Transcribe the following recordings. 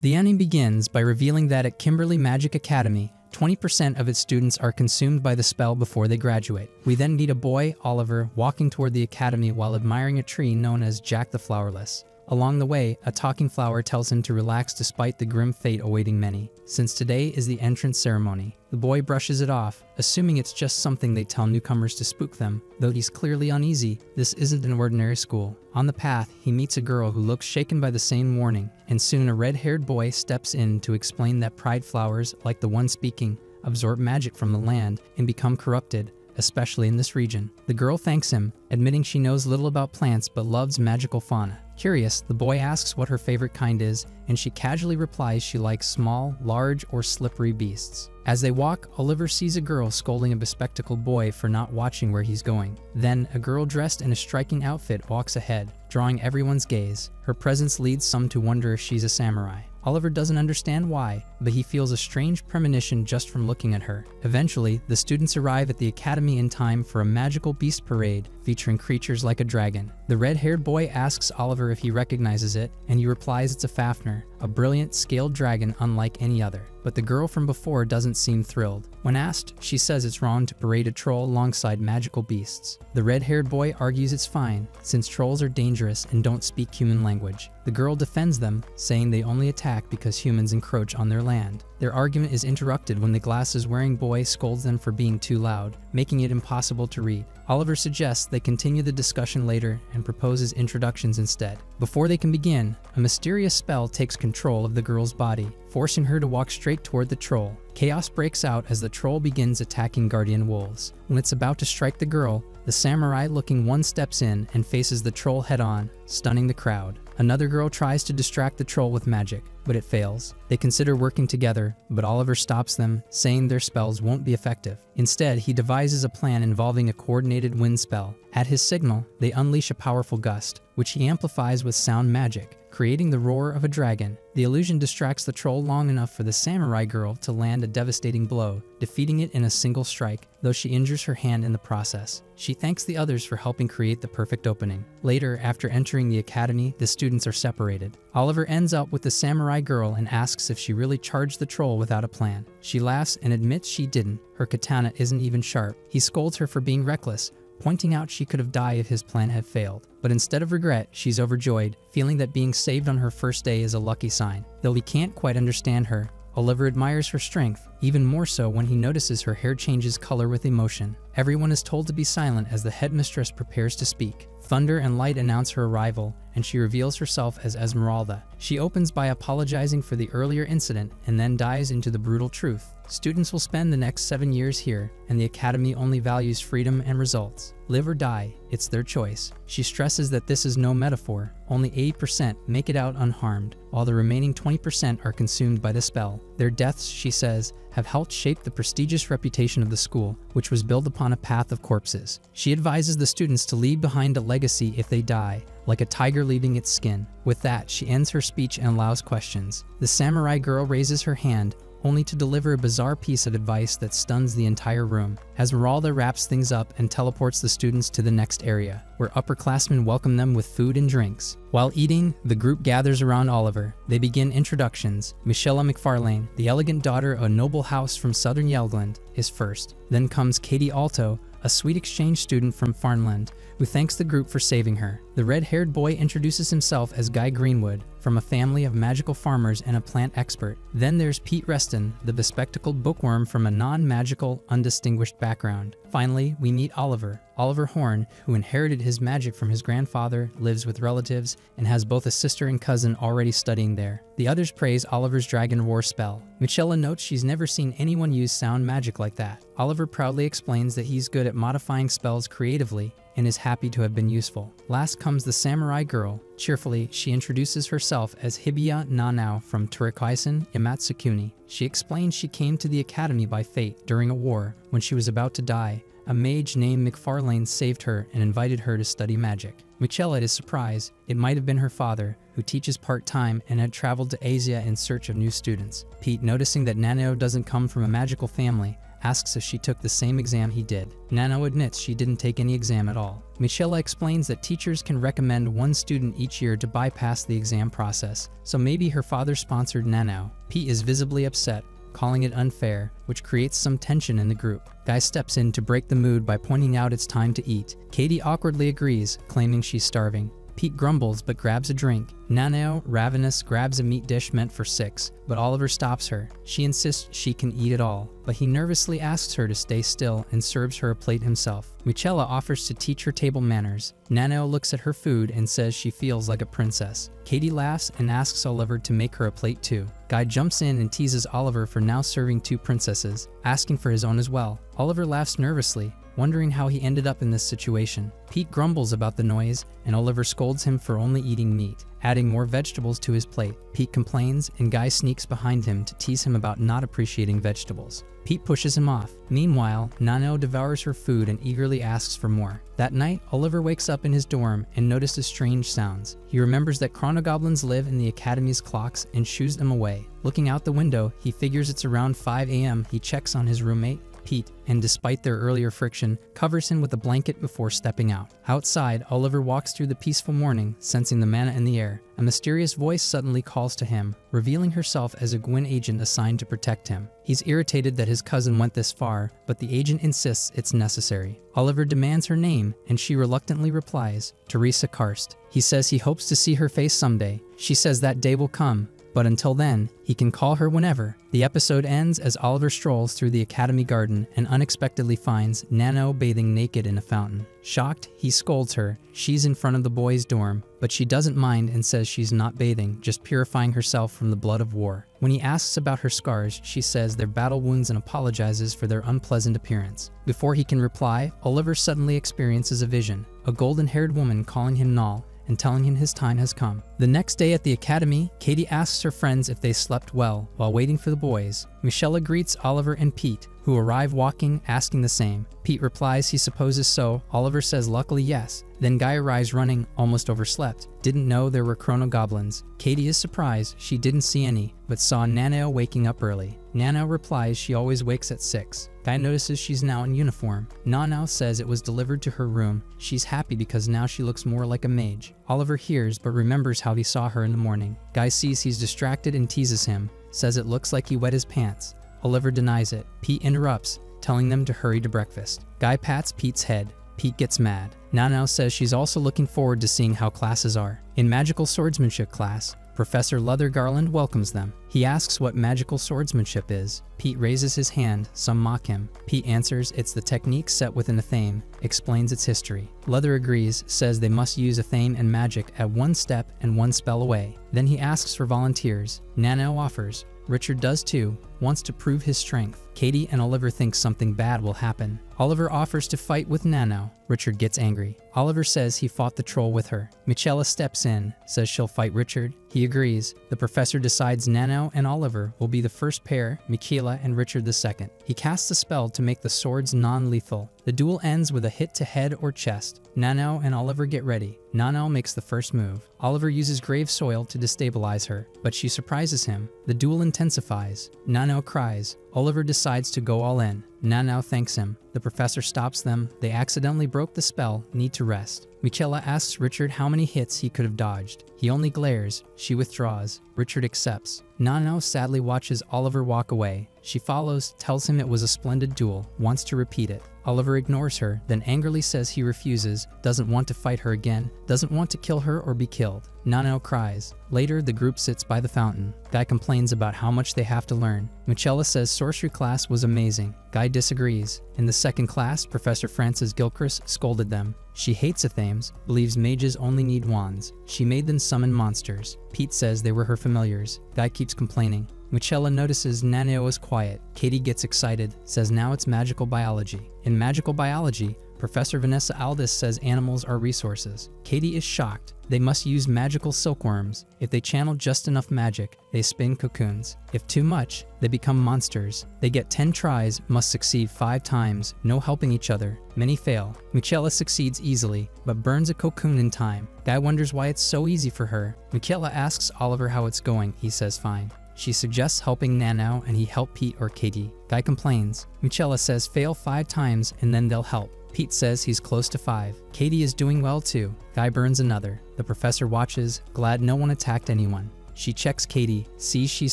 The anime begins by revealing that at Kimberly Magic Academy, 20% of its students are consumed by the spell before they graduate. We then meet a boy, Oliver, walking toward the academy while admiring a tree known as Jack the Flowerless. Along the way, a talking flower tells him to relax despite the grim fate awaiting many, since today is the entrance ceremony. The boy brushes it off, assuming it's just something they tell newcomers to spook them. Though he's clearly uneasy, this isn't an ordinary school. On the path, he meets a girl who looks shaken by the same warning, and soon a red-haired boy steps in to explain that pride flowers, like the one speaking, absorb magic from the land and become corrupted, especially in this region. The girl thanks him, admitting she knows little about plants but loves magical fauna. Curious, the boy asks what her favorite kind is, and she casually replies she likes small, large, or slippery beasts. As they walk, Oliver sees a girl scolding a bespectacled boy for not watching where he's going. Then, a girl dressed in a striking outfit walks ahead, drawing everyone's gaze. Her presence leads some to wonder if she's a samurai. Oliver doesn't understand why, but he feels a strange premonition just from looking at her. Eventually, the students arrive at the academy in time for a magical beast parade featuring creatures like a dragon. The red-haired boy asks Oliver if he recognizes it, and he replies it's a Fafnir, a brilliant scaled dragon unlike any other. But the girl from before doesn't seem thrilled. When asked, she says it's wrong to parade a troll alongside magical beasts. The red-haired boy argues it's fine, since trolls are dangerous and don't speak human language. The girl defends them, saying they only attack because humans encroach on their land. Their argument is interrupted when the glasses-wearing boy scolds them for being too loud, making it impossible to read. Oliver suggests they continue the discussion later and proposes introductions instead. Before they can begin, a mysterious spell takes control of the girl's body, forcing her to walk straight toward the troll. Chaos breaks out as the troll begins attacking guardian wolves. When it's about to strike the girl, the samurai-looking one steps in and faces the troll head-on, stunning the crowd. Another girl tries to distract the troll with magic, but it fails. They consider working together, but Oliver stops them, saying their spells won't be effective. Instead, he devises a plan involving a coordinated wind spell. At his signal, they unleash a powerful gust, which he amplifies with sound magic, creating the roar of a dragon. The illusion distracts the troll long enough for the samurai girl to land a devastating blow, defeating it in a single strike, though she injures her hand in the process. She thanks the others for helping create the perfect opening. Later, after entering the academy, the students are separated. Oliver ends up with the samurai girl and asks if she really charged the troll without a plan. She laughs and admits she didn't. Her katana isn't even sharp. He scolds her for being reckless, pointing out she could have died if his plan had failed. But instead of regret, she's overjoyed, feeling that being saved on her first day is a lucky sign. Though he can't quite understand her, Oliver admires her strength, even more so when he notices her hair changes color with emotion. Everyone is told to be silent as the headmistress prepares to speak. Thunder and light announce her arrival, and she reveals herself as Esmeralda. She opens by apologizing for the earlier incident and then dives into the brutal truth. Students will spend the next 7 years here, and the academy only values freedom and results. Live or die, it's their choice. She stresses that this is no metaphor. Only 80% make it out unharmed, while the remaining 20% are consumed by the spell. Their deaths, she says, have helped shape the prestigious reputation of the school, which was built upon a path of corpses. She advises the students to leave behind a legacy if they die, like a tiger leaving its skin. With that, she ends her speech and allows questions. The samurai girl raises her hand, only to deliver a bizarre piece of advice that stuns the entire room. Esmeralda wraps things up and teleports the students to the next area, where upperclassmen welcome them with food and drinks. While eating, the group gathers around Oliver. They begin introductions. Michelle McFarlane, the elegant daughter of a noble house from southern Yelgland, is first. Then comes Katie Alto, a sweet exchange student from Farnland, who thanks the group for saving her. The red-haired boy introduces himself as Guy Greenwood, from a family of magical farmers and a plant expert. Then there's Pete Reston, the bespectacled bookworm from a non-magical, undistinguished background. Finally, we meet Oliver. Oliver Horn, who inherited his magic from his grandfather, lives with relatives, and has both a sister and cousin already studying there. The others praise Oliver's Dragon War spell. Michella notes she's never seen anyone use sound magic like that. Oliver proudly explains that he's good at modifying spells creatively and is happy to have been useful. Last comes the samurai girl. Cheerfully, she introduces herself as Hibiya Nanao from Turikoisen Yamatsukuni. She explains she came to the academy by fate during a war when she was about to die. A mage named McFarlane saved her and invited her to study magic. Michella is surprised. It might have been her father, who teaches part-time and had traveled to Asia in search of new students. Pete, noticing that Nanao doesn't come from a magical family, asks if she took the same exam he did. Nano admits she didn't take any exam at all. Michela explains that teachers can recommend one student each year to bypass the exam process, so maybe her father sponsored Nano. Pete is visibly upset, calling it unfair, which creates some tension in the group. Guy steps in to break the mood by pointing out it's time to eat. Katie awkwardly agrees, claiming she's starving. Pete grumbles but grabs a drink. Nano, ravenous, grabs a meat dish meant for 6, but Oliver stops her. She insists she can eat it all, but he nervously asks her to stay still and serves her a plate himself. Michela offers to teach her table manners. Nano looks at her food and says she feels like a princess. Katie laughs and asks Oliver to make her a plate too. Guy jumps in and teases Oliver for now serving 2 princesses, asking for his own as well. Oliver laughs nervously, wondering how he ended up in this situation. Pete grumbles about the noise, and Oliver scolds him for only eating meat, adding more vegetables to his plate. Pete complains, and Guy sneaks behind him to tease him about not appreciating vegetables. Pete pushes him off. Meanwhile, Nano devours her food and eagerly asks for more. That night, Oliver wakes up in his dorm and notices strange sounds. He remembers that chronogoblins live in the Academy's clocks and shoos them away. Looking out the window, he figures it's around 5 a.m. He checks on his roommate, Pete, and despite their earlier friction, covers him with a blanket before stepping out. Outside, Oliver walks through the peaceful morning, sensing the mana in the air. A mysterious voice suddenly calls to him, revealing herself as a Gwyn agent assigned to protect him. He's irritated that his cousin went this far, but the agent insists it's necessary. Oliver demands her name, and she reluctantly replies, Teresa Karst. He says he hopes to see her face someday. She says that day will come, but until then, he can call her whenever. The episode ends as Oliver strolls through the Academy garden and unexpectedly finds Nano bathing naked in a fountain. Shocked, he scolds her. She's in front of the boys' dorm, but she doesn't mind and says she's not bathing, just purifying herself from the blood of war. When he asks about her scars, she says they're battle wounds and apologizes for their unpleasant appearance. Before he can reply, Oliver suddenly experiences a vision, a golden-haired woman calling him Null and telling him his time has come. The next day at the Academy, Katie asks her friends if they slept well while waiting for the boys. Michela greets Oliver and Pete, who arrive walking, asking the same. Pete replies he supposes so. Oliver says luckily yes. Then Guy arrives running, almost overslept. Didn't know there were chronogoblins. Katie is surprised she didn't see any, but saw Nano waking up early. Nano replies she always wakes at 6. Guy notices she's now in uniform. Nano says it was delivered to her room. She's happy because now she looks more like a mage. Oliver hears but remembers how he saw her in the morning. Guy sees he's distracted and teases him, says it looks like he wet his pants. Oliver denies it. Pete interrupts, telling them to hurry to breakfast. Guy pats Pete's head. Pete gets mad. Nano says she's also looking forward to seeing how classes are. In magical swordsmanship class, Professor Leather Garland welcomes them. He asks what magical swordsmanship is. Pete raises his hand, some mock him. Pete answers it's the technique set within a theme, explains its history. Leather agrees, says they must use a theme and magic at 1 step and 1 spell away. Then he asks for volunteers. Nano offers. Richard does too, wants to prove his strength. Katie and Oliver think something bad will happen. Oliver offers to fight with Nano. Richard gets angry. Oliver says he fought the troll with her. Michela steps in, says she'll fight Richard. He agrees. The professor decides Nano and Oliver will be the first pair, Michela and Richard II. He casts a spell to make the swords non-lethal. The duel ends with a hit to head or chest. Nano and Oliver get ready. Nano makes the first move. Oliver uses grave soil to destabilize her, but she surprises him. The duel intensifies. Nano cries. Oliver decides to go all in. Nano thanks him. The professor stops them. They accidentally broke the spell, need to rest. Michela asks Richard how many hits he could have dodged. He only glares. She withdraws. Richard accepts. Nano sadly watches Oliver walk away. She follows, tells him it was a splendid duel, wants to repeat it. Oliver ignores her, then angrily says he refuses, doesn't want to fight her again, doesn't want to kill her or be killed. Nano cries. Later, the group sits by the fountain. Guy complains about how much they have to learn. Michela says sorcery class was amazing. Guy disagrees. In the second class, Professor Frances Gilchrist scolded them. She hates athames, believes mages only need wands. She made them summon monsters. Pete says they were her familiars. Guy keeps complaining. Michela notices Nano is quiet. Katie gets excited, says now it's magical biology. In magical biology, Professor Vanessa Aldis says animals are resources. Katie is shocked. They must use magical silkworms. If they channel just enough magic, they spin cocoons. If too much, they become monsters. They get 10 tries, must succeed 5 times, no helping each other. Many fail. Michela succeeds easily, but burns a cocoon in time. Guy wonders why it's so easy for her. Michela asks Oliver how it's going. He says fine. She suggests helping Nano and he help Pete or Katie. Guy complains. Michela says fail 5 times and then they'll help. Pete says he's close to 5. Katie is doing well too. Guy burns another. The professor watches, glad no one attacked anyone. She checks Katie, sees she's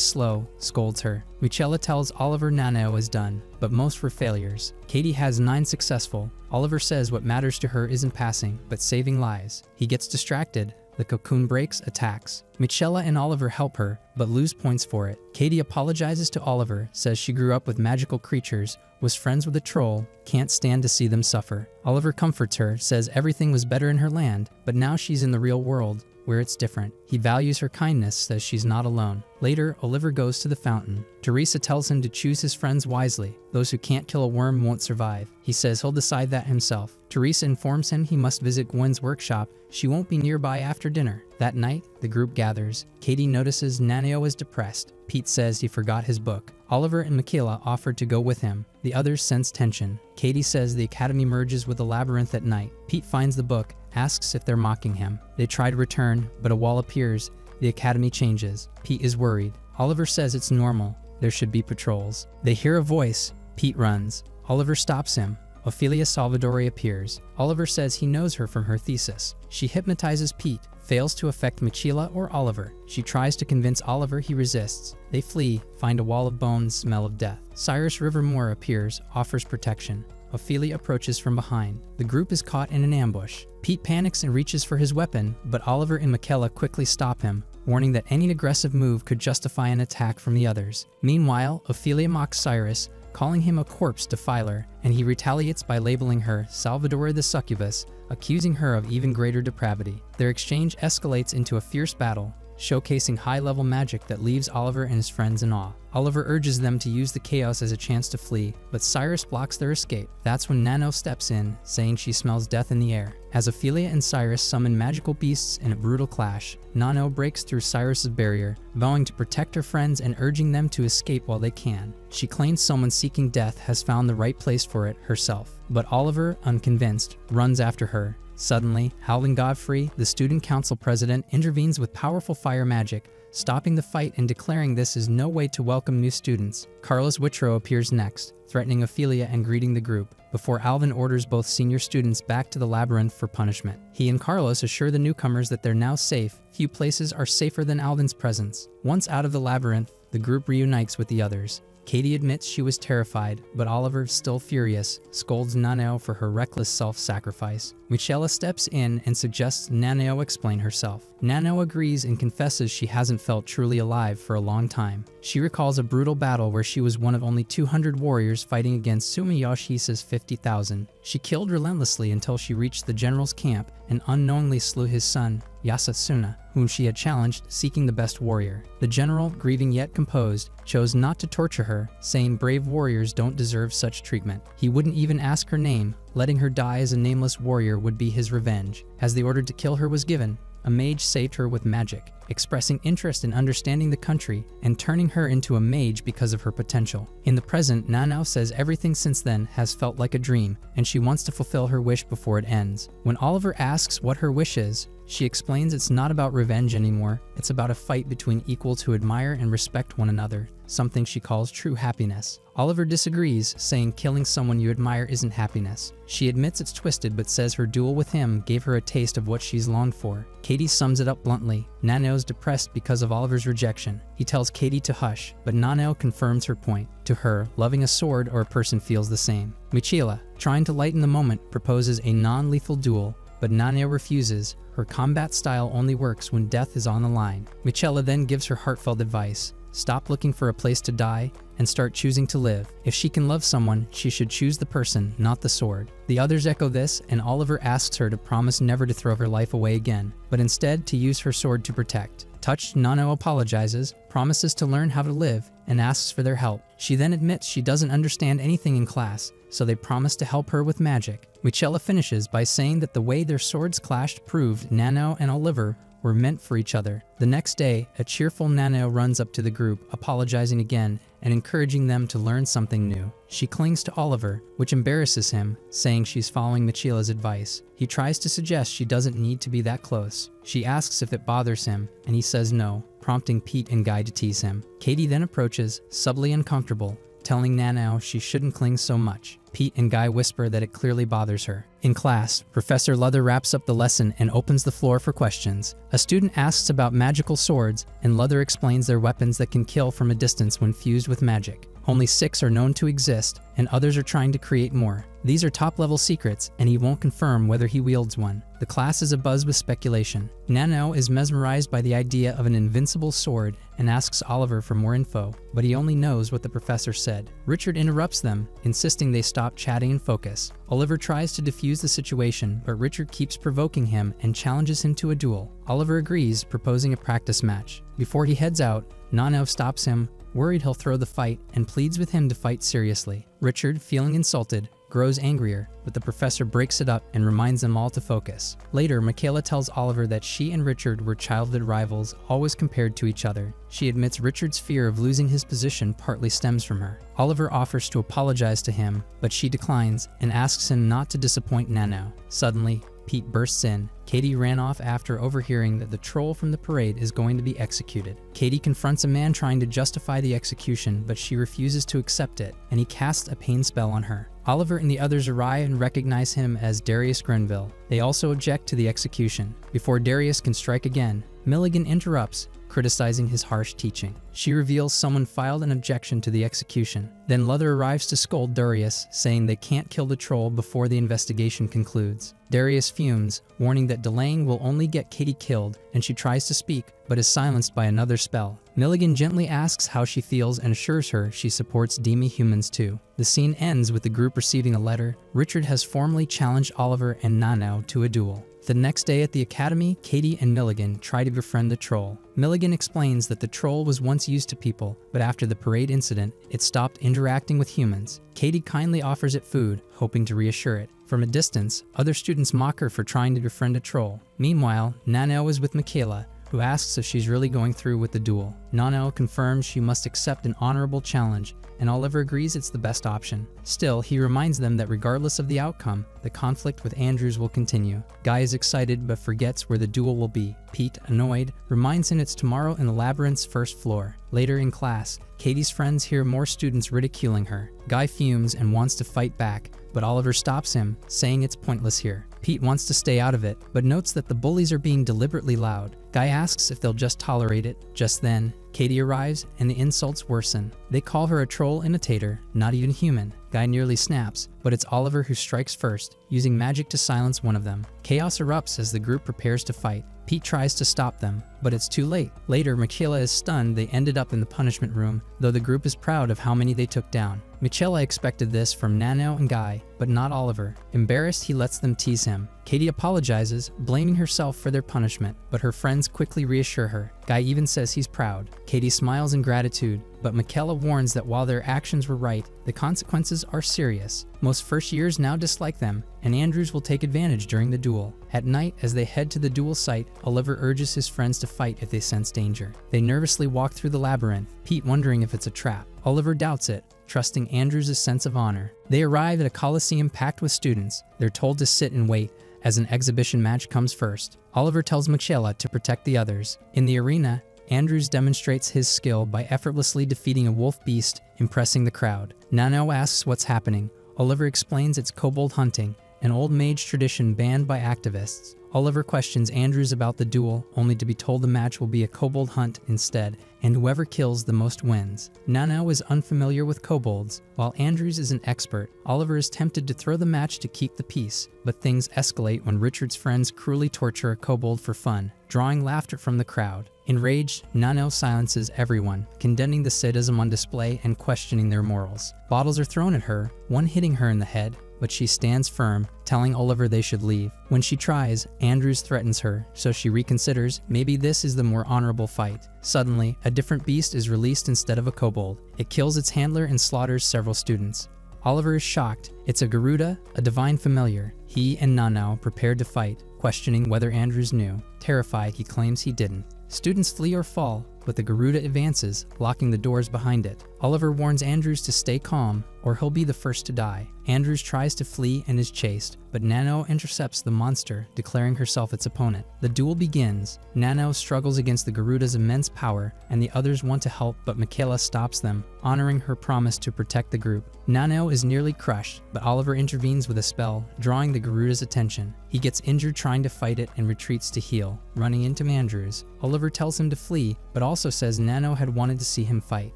slow, scolds her. Michela tells Oliver Nano is done, but most were failures. Katie has 9 successful. Oliver says what matters to her isn't passing, but saving lives. He gets distracted. The cocoon breaks, attacks. Michela and Oliver help her, but lose points for it. Katie apologizes to Oliver, says she grew up with magical creatures, was friends with a troll, can't stand to see them suffer. Oliver comforts her, says everything was better in her land, but now she's in the real world, where it's different. He values her kindness, says she's not alone. Later, Oliver goes to the fountain. Teresa tells him to choose his friends wisely. Those who can't kill a worm won't survive. He says he'll decide that himself. Teresa informs him he must visit Gwen's workshop. She won't be nearby after dinner. That night, the group gathers. Katie notices Naneo is depressed. Pete says he forgot his book. Oliver and Michaela offered to go with him. The others sense tension. Katie says the academy merges with the labyrinth at night. Pete finds the book, asks if they're mocking him. They try to return, but a wall appears. The academy changes. Pete is worried. Oliver says it's normal. There should be patrols. They hear a voice. Pete runs. Oliver stops him. Ophelia Salvadori appears. Oliver says he knows her from her thesis. She hypnotizes Pete, fails to affect Michaela or Oliver. She tries to convince Oliver, he resists. They flee, find a wall of bones, smell of death. Cyrus Rivermore appears, offers protection. Ophelia approaches from behind. The group is caught in an ambush. Pete panics and reaches for his weapon, but Oliver and Michaela quickly stop him, warning that any aggressive move could justify an attack from the others. Meanwhile, Ophelia mocks Cyrus, calling him a corpse defiler, and he retaliates by labeling her Salvador the Succubus, accusing her of even greater depravity. Their exchange escalates into a fierce battle, showcasing high-level magic that leaves Oliver and his friends in awe. Oliver urges them to use the chaos as a chance to flee, but Cyrus blocks their escape. That's when Nano steps in, saying she smells death in the air. As Ophelia and Cyrus summon magical beasts in a brutal clash, Nano breaks through Cyrus's barrier, vowing to protect her friends and urging them to escape while they can. She claims someone seeking death has found the right place for it herself, but Oliver, unconvinced, runs after her. Suddenly, Howling Godfrey, the student council president, intervenes with powerful fire magic, stopping the fight and declaring this is no way to welcome new students. Carlos Whitrow appears next, threatening Ophelia and greeting the group, before Alvin orders both senior students back to the labyrinth for punishment. He and Carlos assure the newcomers that they're now safe. Few places are safer than Alvin's presence. Once out of the labyrinth, the group reunites with the others. Katie admits she was terrified, but Oliver, still furious, scolds Naneo for her reckless self-sacrifice. Michela steps in and suggests Naneo explain herself. Naneo agrees and confesses she hasn't felt truly alive for a long time. She recalls a brutal battle where she was one of only 200 warriors fighting against Sumiyoshisa's 50,000. She killed relentlessly until she reached the general's camp and unknowingly slew his son, Yasasuna, whom she had challenged, seeking the best warrior. The general, grieving yet composed, chose not to torture her, saying brave warriors don't deserve such treatment. He wouldn't even ask her name, letting her die as a nameless warrior would be his revenge. As the order to kill her was given, a mage saved her with magic, expressing interest in understanding the country and turning her into a mage because of her potential. In the present, Nanao says everything since then has felt like a dream, and she wants to fulfill her wish before it ends. When Oliver asks what her wish is, she explains it's not about revenge anymore, it's about a fight between equals who admire and respect one another, something she calls true happiness. Oliver disagrees, saying killing someone you admire isn't happiness. She admits it's twisted but says her duel with him gave her a taste of what she's longed for. Katie sums it up bluntly. Nanao's depressed because of Oliver's rejection. He tells Katie to hush, but Nanao confirms her point. To her, loving a sword or a person feels the same. Michela, trying to lighten the moment, proposes a non-lethal duel, but Nanao refuses. Her combat style only works when death is on the line. Michela then gives her heartfelt advice. Stop looking for a place to die and start choosing to live. If she can love someone, she should choose the person, not the sword. The others echo this, and Oliver asks her to promise never to throw her life away again, but instead to use her sword to protect. Touched, Nanao apologizes, promises to learn how to live, and asks for their help. She then admits she doesn't understand anything in class, so they promise to help her with magic. Michela finishes by saying that the way their swords clashed proved Nanao and Oliver were meant for each other. The next day, a cheerful Nanao runs up to the group, apologizing again and encouraging them to learn something new. She clings to Oliver, which embarrasses him, saying she's following Michela's advice. He tries to suggest she doesn't need to be that close. She asks if it bothers him, and he says no, prompting Pete and Guy to tease him. Katie then approaches, subtly uncomfortable, telling Nanao she shouldn't cling so much. Pete and Guy whisper that it clearly bothers her. In class, Professor Leather wraps up the lesson and opens the floor for questions. A student asks about magical swords, and Leather explains they're weapons that can kill from a distance when fused with magic. Only 6 are known to exist, and others are trying to create more. These are top-level secrets, and he won't confirm whether he wields one. The class is abuzz with speculation. Nanao is mesmerized by the idea of an invincible sword and asks Oliver for more info, but he only knows what the professor said. Richard interrupts them, insisting they stop chatting and focus. Oliver tries to defuse the situation, but Richard keeps provoking him and challenges him to a duel. Oliver agrees, proposing a practice match. Before he heads out, Nanao stops him, worried he'll throw the fight, and pleads with him to fight seriously. Richard, feeling insulted, grows angrier, but the professor breaks it up and reminds them all to focus. Later, Michaela tells Oliver that she and Richard were childhood rivals, always compared to each other. She admits Richard's fear of losing his position partly stems from her. Oliver offers to apologize to him, but she declines and asks him not to disappoint Nanao. Suddenly, Pete bursts in. Katie ran off after overhearing that the troll from the parade is going to be executed. Katie confronts a man trying to justify the execution, but she refuses to accept it, and he casts a pain spell on her. Oliver and the others arrive and recognize him as Darius Grenville. They also object to the execution. Before Darius can strike again, Milligan interrupts, criticizing his harsh teaching. She reveals someone filed an objection to the execution. Then Leather arrives to scold Darius, saying they can't kill the troll before the investigation concludes. Darius fumes, warning that delaying will only get Katie killed, and she tries to speak, but is silenced by another spell. Milligan gently asks how she feels and assures her she supports demi-humans too. The scene ends with the group receiving a letter. Richard has formally challenged Oliver and Nanao to a duel. The next day at the academy, Katie and Milligan try to befriend the troll. Milligan explains that the troll was once used to people, but after the parade incident, it stopped interacting with humans. Katie kindly offers it food, hoping to reassure it. From a distance, other students mock her for trying to befriend a troll. Meanwhile, Nanao is with Michaela, who asks if she's really going through with the duel. Nanao confirms she must accept an honorable challenge, and Oliver agrees it's the best option. Still, he reminds them that regardless of the outcome, the conflict with Andrews will continue. Guy is excited but forgets where the duel will be. Pete, annoyed, reminds him it's tomorrow in the labyrinth's first floor. Later in class, Katie's friends hear more students ridiculing her. Guy fumes and wants to fight back, but Oliver stops him, saying it's pointless here. Pete wants to stay out of it, but notes that the bullies are being deliberately loud. Guy asks if they'll just tolerate it. Just then, Katie arrives and the insults worsen. They call her a troll imitator, not even human. Guy nearly snaps, but it's Oliver who strikes first, using magic to silence one of them. Chaos erupts as the group prepares to fight. Pete tries to stop them, but it's too late. Later, Michaela is stunned they ended up in the punishment room, though the group is proud of how many they took down. Michaela expected this from Nanao and Guy, but not Oliver. Embarrassed, he lets them tease him. Katie apologizes, blaming herself for their punishment, but her friends quickly reassure her. Guy even says he's proud. Katie smiles in gratitude, but Michaela warns that while their actions were right, the consequences are serious. Most first years now dislike them, and Andrews will take advantage during the duel. At night, as they head to the duel site, Oliver urges his friends to fight if they sense danger. They nervously walk through the labyrinth, Pete wondering if it's a trap. Oliver doubts it, trusting Andrews' sense of honor. They arrive at a coliseum packed with students. They're told to sit and wait, as an exhibition match comes first. Oliver tells Michaela to protect the others. In the arena, Andrews demonstrates his skill by effortlessly defeating a wolf beast, impressing the crowd. Nanao asks what's happening. Oliver explains it's kobold hunting, an old mage tradition banned by activists. Oliver questions Andrews about the duel, only to be told the match will be a kobold hunt instead, and whoever kills the most wins. Nanao is unfamiliar with kobolds, while Andrews is an expert. Oliver is tempted to throw the match to keep the peace, but things escalate when Richard's friends cruelly torture a kobold for fun, drawing laughter from the crowd. Enraged, Nanao silences everyone, condemning the sadism on display and questioning their morals. Bottles are thrown at her, one hitting her in the head, but she stands firm, telling Oliver they should leave. When she tries, Andrews threatens her, so she reconsiders. Maybe this is the more honorable fight. Suddenly, a different beast is released instead of a kobold. It kills its handler and slaughters several students. Oliver is shocked. It's a Garuda, a divine familiar. He and Nanao prepared to fight. questioning whether Andrews knew. Terrified, he claims he didn't. Students flee or fall, but the Garuda advances, locking the doors behind it. Oliver warns Andrews to stay calm, or he'll be the first to die. Andrews tries to flee and is chased, but Nano intercepts the monster, declaring herself its opponent. The duel begins. Nano struggles against the Garuda's immense power, and the others want to help, but Michaela stops them, honoring her promise to protect the group. Nano is nearly crushed, but Oliver intervenes with a spell, drawing the Garuda's attention. He gets injured trying to fight it and retreats to heal, running into Andrews. Oliver tells him to flee, but also says Nano had wanted to see him fight.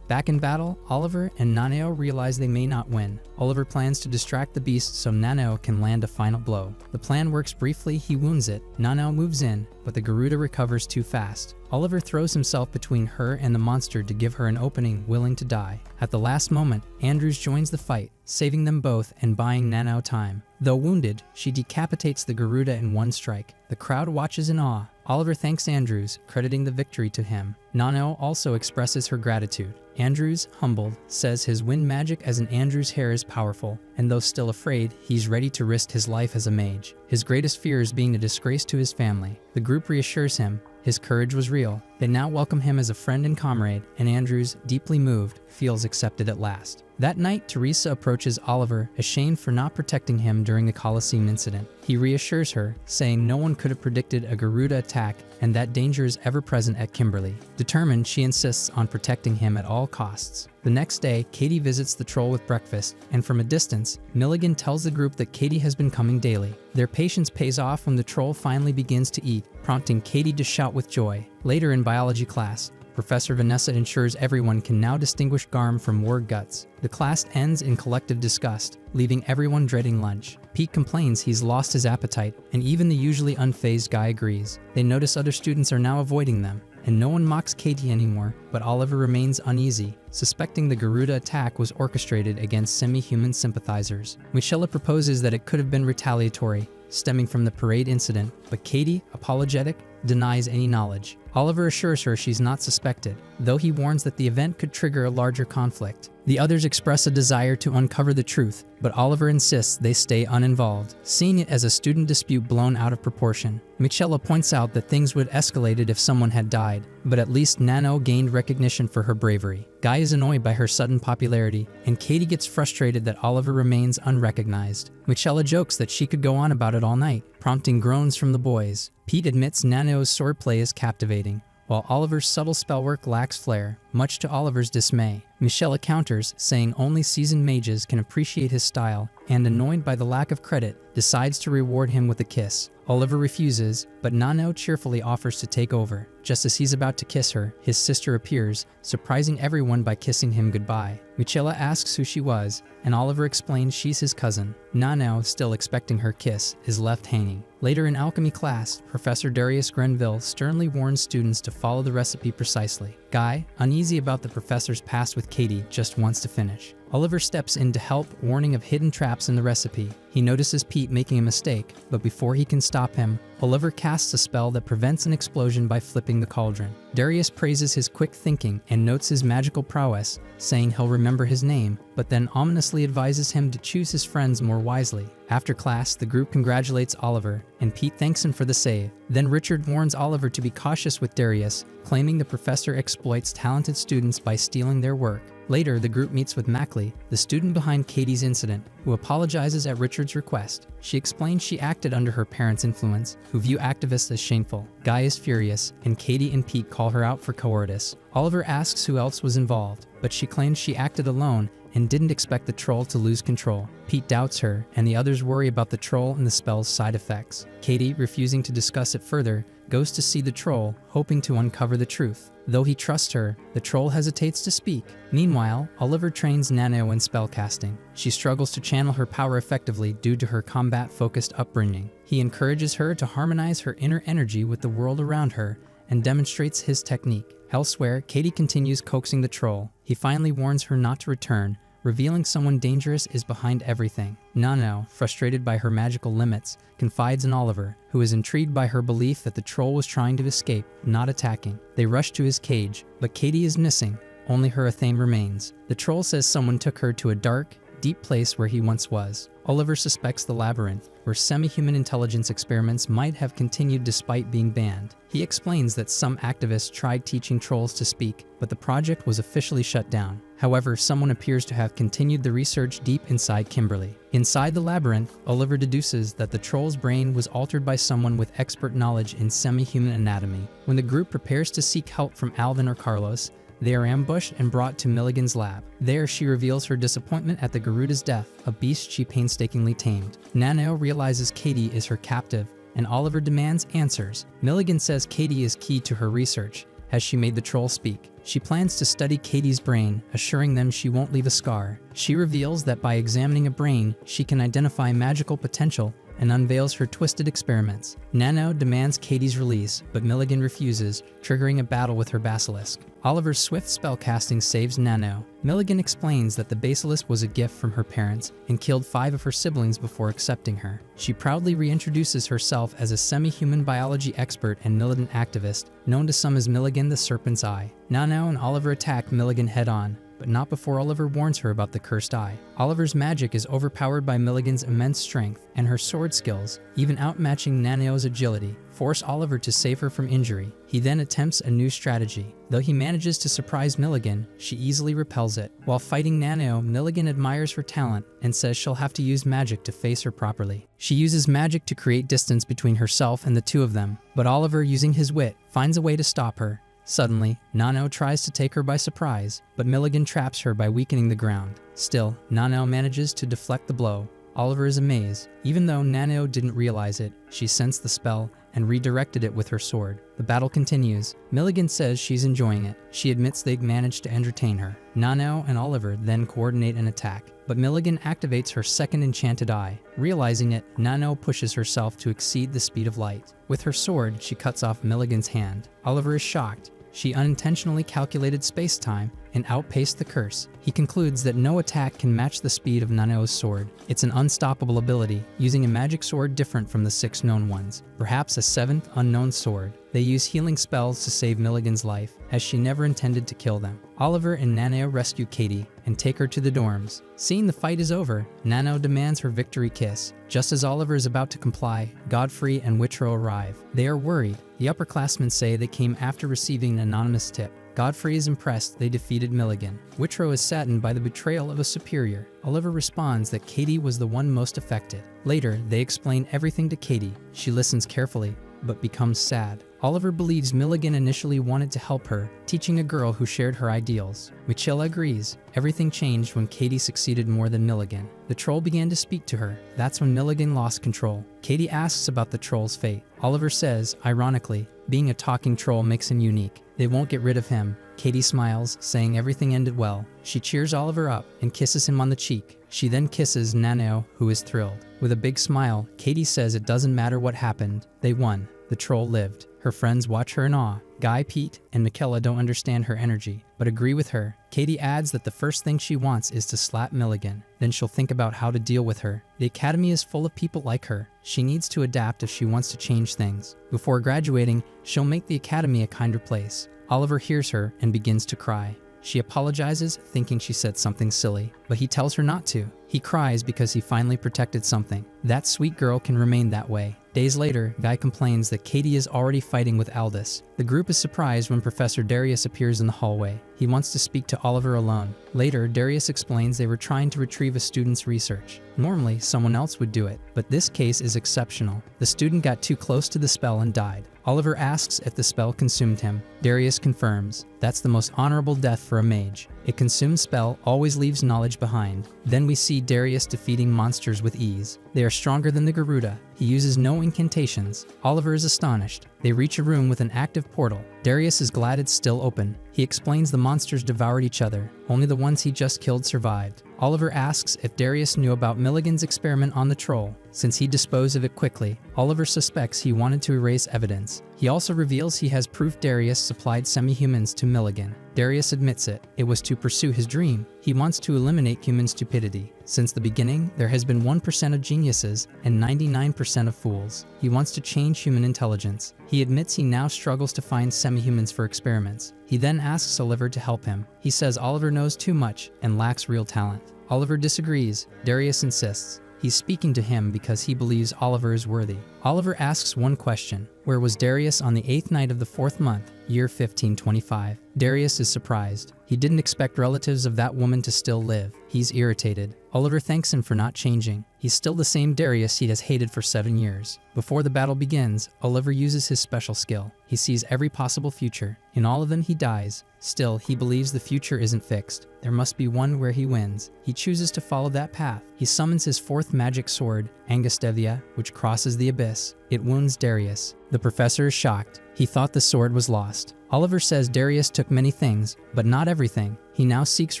Back in battle, Oliver and Nano realize they may not win. Oliver plans to distract the beast so Nano can land a final blow. The plan works briefly, he wounds it. Nano moves in, but the Garuda recovers too fast. Oliver throws himself between her and the monster to give her an opening, willing to die. At the last moment, Andrews joins the fight, saving them both and buying Nano time. Though wounded, she decapitates the Garuda in one strike. The crowd watches in awe. Oliver thanks Andrews, crediting the victory to him. Nano also expresses her gratitude. Andrews, humbled, says his wind magic as an Andrews hair is powerful, and though still afraid, he's ready to risk his life as a mage. His greatest fear is being a disgrace to his family. The group reassures him his courage was real. They now welcome him as a friend and comrade, and Andrews, deeply moved, feels accepted at last. That night, Teresa approaches Oliver, ashamed for not protecting him during the Colosseum incident. He reassures her, saying no one could have predicted a Garuda attack and that danger is ever present at Kimberly. Determined, she insists on protecting him at all costs. The next day, Katie visits the troll with breakfast, and from a distance, Milligan tells the group that Katie has been coming daily. Their patience pays off when the troll finally begins to eat, prompting Katie to shout with joy. Later in biology class, Professor Vanessa ensures everyone can now distinguish Garm from word guts. The class ends in collective disgust, leaving everyone dreading lunch. Pete complains he's lost his appetite, and even the usually unfazed Guy agrees. They notice other students are now avoiding them, and no one mocks Katie anymore, but Oliver remains uneasy, suspecting the Garuda attack was orchestrated against semi-human sympathizers. Michelle proposes that it could have been retaliatory, stemming from the parade incident, but Katie, apologetic, denies any knowledge. Oliver assures her she's not suspected, though he warns that the event could trigger a larger conflict. The others express a desire to uncover the truth, but Oliver insists they stay uninvolved, seeing it as a student dispute blown out of proportion. Michelle points out that things would have escalated if someone had died, but at least Nano gained recognition for her bravery. Guy is annoyed by her sudden popularity, and Katie gets frustrated that Oliver remains unrecognized. Michelle jokes that she could go on about it all night, prompting groans from the boys. Pete admits Nano's swordplay is captivating, while Oliver's subtle spellwork lacks flair, much to Oliver's dismay. Michelle counters, saying only seasoned mages can appreciate his style, and annoyed by the lack of credit, decides to reward him with a kiss. Oliver refuses, but Nano cheerfully offers to take over. Just as he's about to kiss her, his sister appears, surprising everyone by kissing him goodbye. Michela asks who she was, and Oliver explains she's his cousin. Nano, still expecting her kiss, is left hanging. Later in alchemy class, Professor Darius Grenville sternly warns students to follow the recipe precisely. Guy, uneasy about the professor's past with Katie, just wants to finish. Oliver steps in to help, warning of hidden traps in the recipe. He notices Pete making a mistake, but before he can stop him, Oliver casts a spell that prevents an explosion by flipping the cauldron. Darius praises his quick thinking and notes his magical prowess, saying he'll remember his name, but then ominously advises him to choose his friends more wisely. After class, the group congratulates Oliver, and Pete thanks him for the save. Then Richard warns Oliver to be cautious with Darius, claiming the professor exploits talented students by stealing their work. Later, the group meets with Mackley, the student behind Katie's incident, who apologizes at Richard's request. She explains she acted under her parents' influence, who view activists as shameful. Guy is furious, and Katie and Pete call her out for cowardice. Oliver asks who else was involved, but she claims she acted alone and didn't expect the troll to lose control. Pete doubts her, and the others worry about the troll and the spell's side effects. Katie, refusing to discuss it further, goes to see the troll, hoping to uncover the truth. Though he trusts her, the troll hesitates to speak. Meanwhile, Oliver trains Nano in spellcasting. She struggles to channel her power effectively due to her combat-focused upbringing. He encourages her to harmonize her inner energy with the world around her and demonstrates his technique. Elsewhere, Katie continues coaxing the troll. He finally warns her not to return, revealing someone dangerous is behind everything. Nano, frustrated by her magical limits, confides in Oliver, who is intrigued by her belief that the troll was trying to escape, not attacking. They rush to his cage, but Katie is missing. Only her Athame remains. The troll says someone took her to a dark, deep place where he once was. Oliver suspects the labyrinth, where semi-human intelligence experiments might have continued despite being banned. He explains that some activists tried teaching trolls to speak, but the project was officially shut down. However, someone appears to have continued the research deep inside Kimberly. Inside the labyrinth, Oliver deduces that the troll's brain was altered by someone with expert knowledge in semi-human anatomy. When the group prepares to seek help from Alvin or Carlos, they are ambushed and brought to Milligan's lab. There, she reveals her disappointment at the Garuda's death, a beast she painstakingly tamed. Nano realizes Katie is her captive, and Oliver demands answers. Milligan says Katie is key to her research, as she made the troll speak. She plans to study Katie's brain, assuring them she won't leave a scar. She reveals that by examining a brain, she can identify magical potential and unveils her twisted experiments. Nano demands Katie's release, but Milligan refuses, triggering a battle with her basilisk. Oliver's swift spellcasting saves Nano. Milligan explains that the basilisk was a gift from her parents and killed 5 of her siblings before accepting her. She proudly reintroduces herself as a semi-human biology expert and militant activist, known to some as Milligan the Serpent's Eye. Nano and Oliver attack Milligan head-on, but not before Oliver warns her about the cursed eye. Oliver's magic is overpowered by Milligan's immense strength, and her sword skills, even outmatching Nano's agility, force Oliver to save her from injury. He then attempts a new strategy. Though he manages to surprise Milligan, she easily repels it. While fighting Nano, Milligan admires her talent and says she'll have to use magic to face her properly. She uses magic to create distance between herself and the two of them, but Oliver, using his wit, finds a way to stop her. Suddenly, Nano tries to take her by surprise, but Milligan traps her by weakening the ground. Still, Nano manages to deflect the blow. Oliver is amazed. Even though Nano didn't realize it, she sensed the spell and redirected it with her sword. The battle continues. Milligan says she's enjoying it. She admits they've managed to entertain her. Nano and Oliver then coordinate an attack, but Milligan activates her second enchanted eye. Realizing it, Nano pushes herself to exceed the speed of light. With her sword, she cuts off Milligan's hand. Oliver is shocked. She unintentionally calculated space-time and outpaced the curse. He concludes that no attack can match the speed of Nano's sword. It's an unstoppable ability, using a magic sword different from the 6 known ones, perhaps a 7th unknown sword. They use healing spells to save Milligan's life, as she never intended to kill them. Oliver and Nano rescue Katie and take her to the dorms. Seeing the fight is over, Nano demands her victory kiss. Just as Oliver is about to comply, Godfrey and Whitrow arrive. They are worried. The upperclassmen say they came after receiving an anonymous tip. Godfrey is impressed they defeated Milligan. Whitrow is saddened by the betrayal of a superior. Oliver responds that Katie was the one most affected. Later, they explain everything to Katie. She listens carefully, but becomes sad. Oliver believes Milligan initially wanted to help her, teaching a girl who shared her ideals. Michelle agrees. Everything changed when Katie succeeded more than Milligan. The troll began to speak to her. That's when Milligan lost control. Katie asks about the troll's fate. Oliver says, ironically, being a talking troll makes him unique. They won't get rid of him. Katie smiles, saying everything ended well. She cheers Oliver up and kisses him on the cheek. She then kisses Nano, who is thrilled. With a big smile, Katie says it doesn't matter what happened. They won. The troll lived. Her friends watch her in awe. Guy, Pete, and Michaela don't understand her energy, but agree with her. Katie adds that the first thing she wants is to slap Milligan. Then she'll think about how to deal with her. The academy is full of people like her. She needs to adapt if she wants to change things. Before graduating, she'll make the academy a kinder place. Oliver hears her and begins to cry. She apologizes, thinking she said something silly, but he tells her not to. He cries because he finally protected something. That sweet girl can remain that way. Days later, Guy complains that Katie is already fighting with Aldous. The group is surprised when Professor Darius appears in the hallway. He wants to speak to Oliver alone. Later, Darius explains they were trying to retrieve a student's research. Normally, someone else would do it, but this case is exceptional. The student got too close to the spell and died. Oliver asks if the spell consumed him. Darius confirms. That's the most honorable death for a mage. A consumed spell always leaves knowledge behind. Then we see Darius defeating monsters with ease. They are stronger than the Garuda. He uses no incantations. Oliver is astonished. They reach a room with an active portal. Darius is glad it's still open. He explains the monsters devoured each other. Only the ones he just killed survived. Oliver asks if Darius knew about Milligan's experiment on the troll. Since he disposed of it quickly, Oliver suspects he wanted to erase evidence. He also reveals he has proof Darius supplied semi-humans to Milligan. Darius admits it. It was to pursue his dream. He wants to eliminate human stupidity. Since the beginning, there has been 1% of geniuses and 99% of fools. He wants to change human intelligence. He admits he now struggles to find semi-humans for experiments. He then asks Oliver to help him. He says Oliver knows too much and lacks real talent. Oliver disagrees. Darius insists. He's speaking to him because he believes Oliver is worthy. Oliver asks one question: where was Darius on the 8th night of the 4th month, year 1525? Darius is surprised. He didn't expect relatives of that woman to still live. He's irritated. Oliver thanks him for not changing. He's still the same Darius he has hated for 7 years. Before the battle begins, Oliver uses his special skill. He sees every possible future. In all of them he dies. Still, he believes the future isn't fixed. There must be one where he wins. He chooses to follow that path. He summons his 4th magic sword, Angustevia, which crosses the abyss. It wounds Darius. The professor is shocked. He thought the sword was lost. Oliver says Darius took many things, but not everything. He now seeks